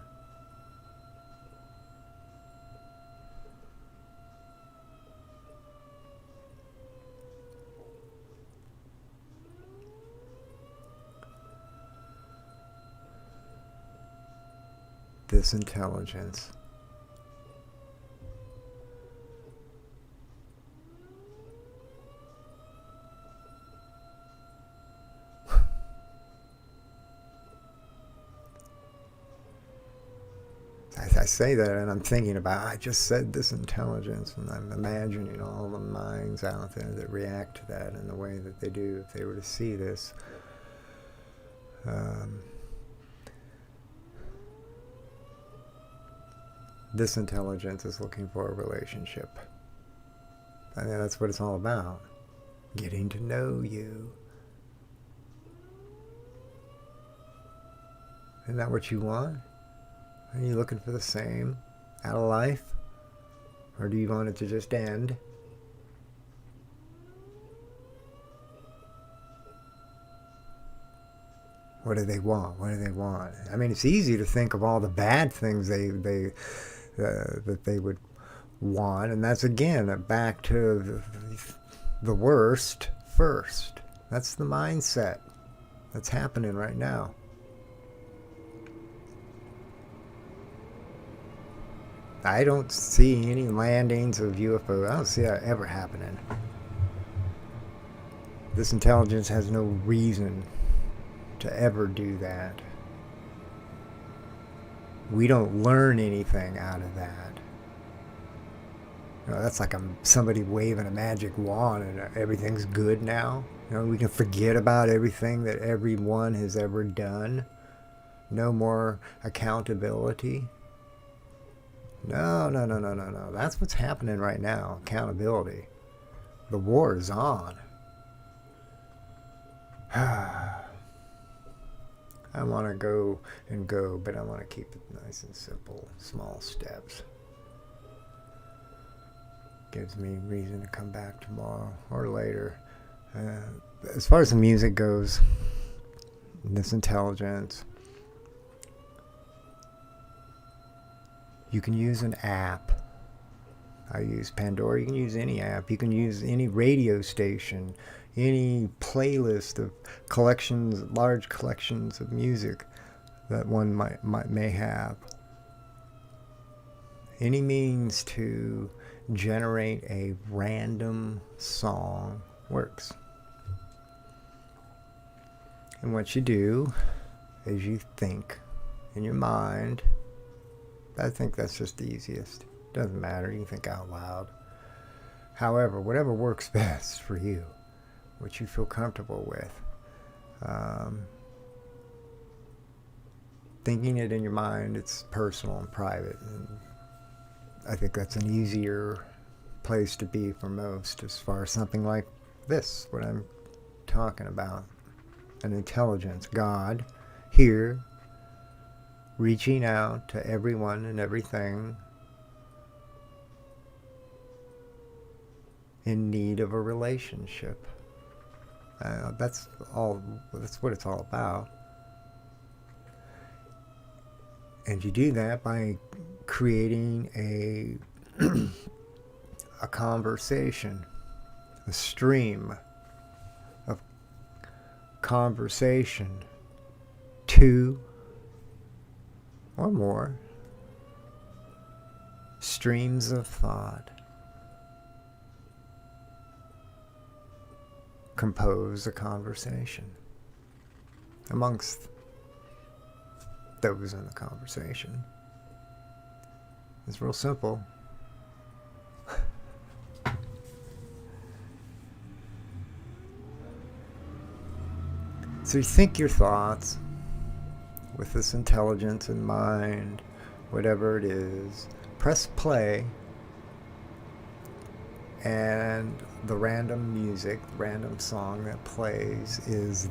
This intelligence I say that and I'm thinking about, I just said this intelligence, and I'm imagining all the minds out there that react to that in the way that they do if they were to see this. This intelligence is looking for a relationship. I mean, that's what it's all about. Getting to know you. Isn't that what you want? Are you looking for the same out of life? Or do you want it to just end? What do they want? What do they want? I mean, it's easy to think of all the bad things that they would want, and that's again back to the worst first. That's the mindset that's happening right now. I don't see any landings of UFO. I don't see that ever happening. This intelligence has no reason to ever do that. We don't learn anything out of that. You know, that's like somebody waving a magic wand and everything's good now. You know, we can forget about everything that everyone has ever done. No more accountability. No. That's what's happening right now. Accountability. The war is on. I want to go, but I want to keep it nice and simple. Small steps. Gives me reason to come back tomorrow or later. As far as the music goes, this intelligence, you can use an app. I use Pandora. You can use any app. You can use any radio station, any playlist of collections, large collections of music that one may have. Any means to generate a random song works. And what you do is you think in your mind. I think that's just the easiest. Doesn't matter, you can think out loud. However, whatever works best for you, what you feel comfortable with. Thinking it in your mind, it's personal and private. And I think that's an easier place to be for most as far as something like this, what I'm talking about. An intelligence, God, here, reaching out to everyone and everything in need of a relationship. That's what it's all about. And you do that by creating a conversation, a stream of conversation, two or more streams of thought compose a conversation amongst those in the conversation. It's real simple. So you think your thoughts with this intelligence in mind, whatever it is, press play, and the random music, random song that plays is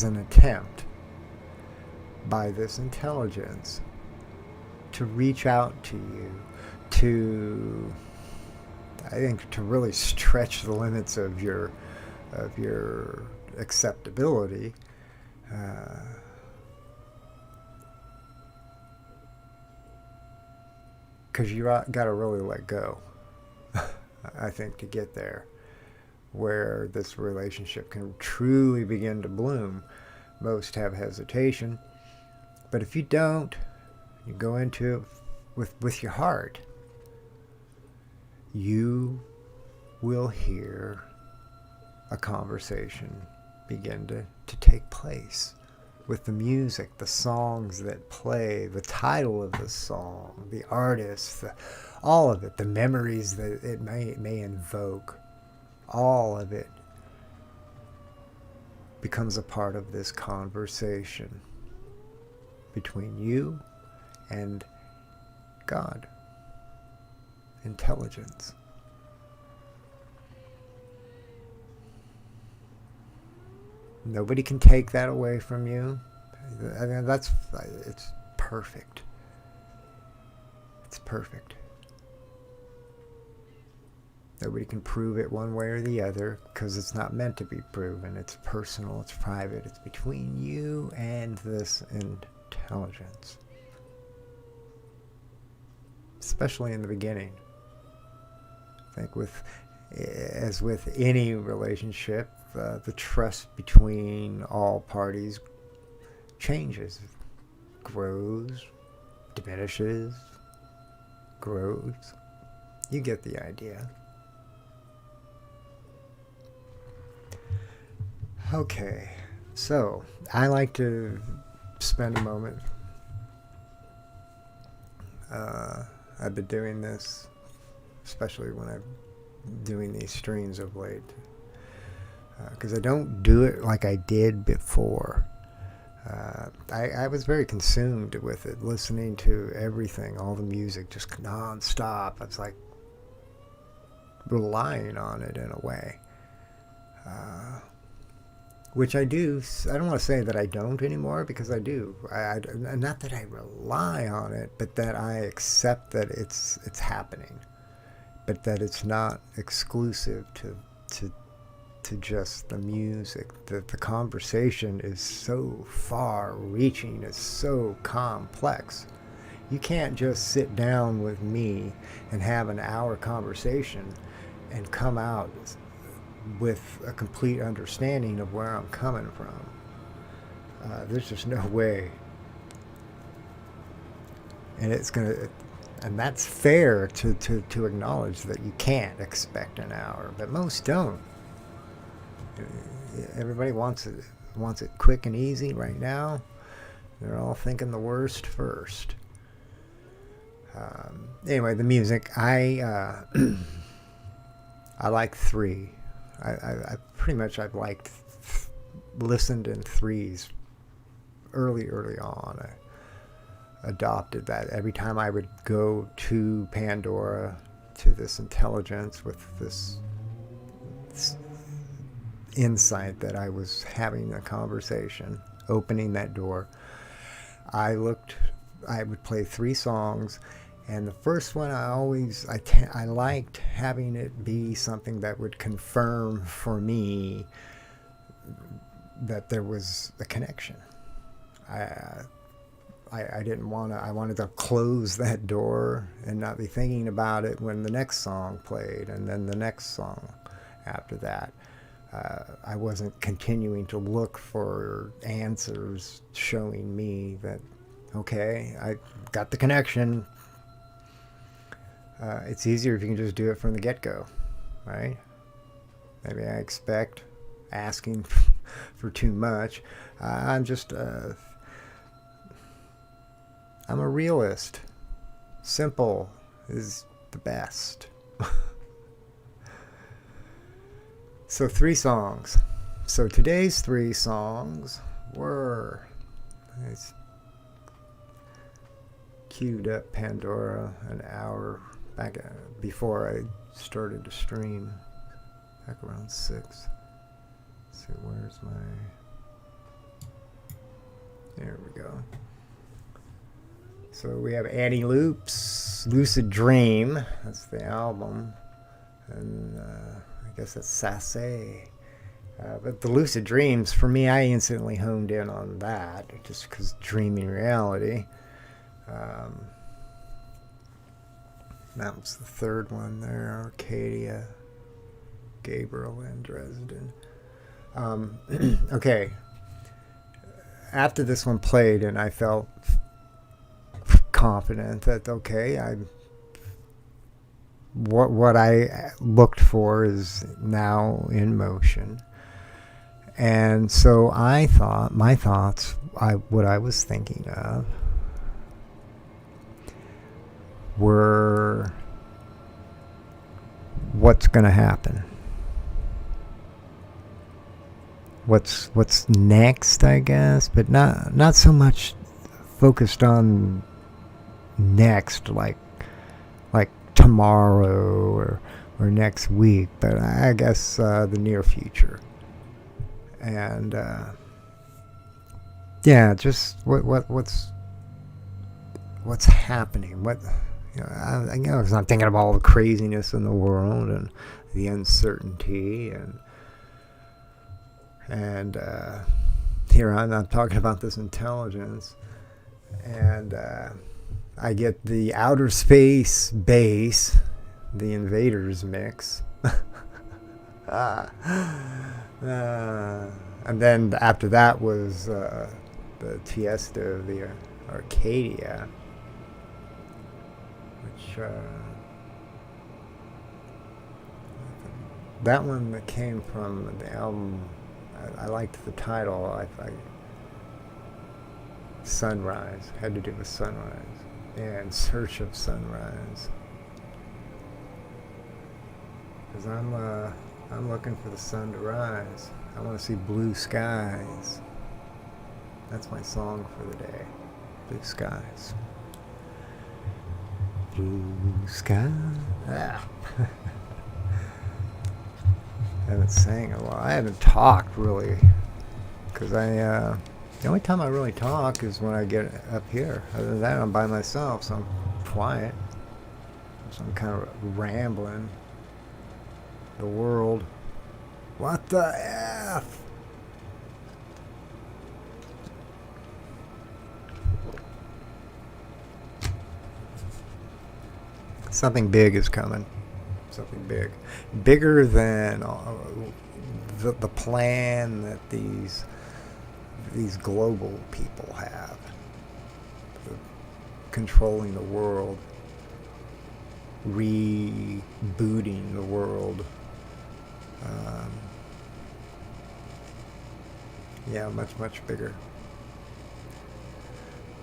an attempt by this intelligence to reach out to you, to, I think, to really stretch the limits of your acceptability. Because you got to really let go, I think, to get there, where this relationship can truly begin to bloom. Most have hesitation, but if you don't, you go into it with your heart, you will hear a conversation begin to take place with the music, the songs that play, the title of the song, the artist, all of it, the memories that it may invoke, all of it becomes a part of this conversation between you and God, intelligence. Nobody can take that away from you. I mean, it's perfect. It's perfect. Nobody can prove it one way or the other because it's not meant to be proven. It's personal, it's private, it's between you and this intelligence. Especially in the beginning. I think as with any relationship, the trust between all parties changes, grows, diminishes, grows. You get the idea. Okay, so I like to spend a moment. I've been doing this, especially when I'm doing these streams of late, because I don't do it like I did before. I was very consumed with it, listening to everything, all the music, just non-stop. I was like relying on it in a way, which I do. I don't want to say that I don't anymore, because I do. Not that I rely on it, but that I accept that it's happening, but that it's not exclusive to just the music. The conversation is so far-reaching, it's so complex. You can't just sit down with me and have an hour conversation and come out with a complete understanding of where I'm coming from. There's just no way. And it's gonna, And that's fair to acknowledge that you can't expect an hour, but most don't. Everybody wants it quick and easy right now. They're all thinking the worst first. Anyway, the music, I like 3. I pretty much I've liked listened in 3s early on. I adopted that every time I would go to Pandora, to this intelligence with this insight that I was having a conversation, opening that door. I would play 3 songs, and the first one I liked having it be something that would confirm for me that there was a connection. I didn't want to. I wanted to close that door and not be thinking about it when the next song played, and then the next song after that. I wasn't continuing to look for answers showing me that, okay, I got the connection. It's easier if you can just do it from the get-go, right? Maybe I expect asking for too much. I'm a realist. Simple is the best. So 3 songs. So today's 3 songs were... It's queued up Pandora an hour back before I started to stream. Back around 6. Let's see, where's my... There we go. So we have Annie Loop's Lucid Dream. That's the album. And I guess that's Sassé. But the Lucid Dreams, for me, I instantly honed in on that, just because dreaming reality. That was the 3rd one there, Arcadia, Gabriel, and Dresden. Okay. After this one played, and I felt confident that, okay, what I looked for is now in motion. And so I thought, what I was thinking of were what's going to happen. What's next, I guess, but not so much focused on next, like tomorrow or next week, but I guess the near future. And yeah, just what's happening. I was not thinking of all the craziness in the world and the uncertainty and here I'm talking about this intelligence, and I get the outer space bass, the Invaders mix. And then after that was the Tiesto, the Arcadia, which that one that came from the album. I liked the title. Sunrise, had to do with sunrise. Yeah, In Search of Sunrise. Because I'm looking for the sun to rise. I want to see blue skies. That's my song for the day. Blue skies. Blue skies. Ah. I haven't sang a lot. I haven't talked really, because the only time I really talk is when I get up here. Other than that, I'm by myself, so I'm quiet. So I'm kind of rambling. The world. What the F? Something big is coming. Something big. Bigger than the plan that these global people have. Controlling the world rebooting the world. Yeah, much, much bigger.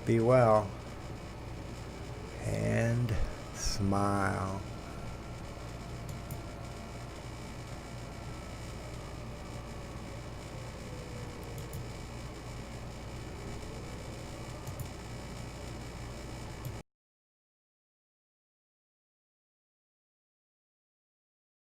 Be well and smile.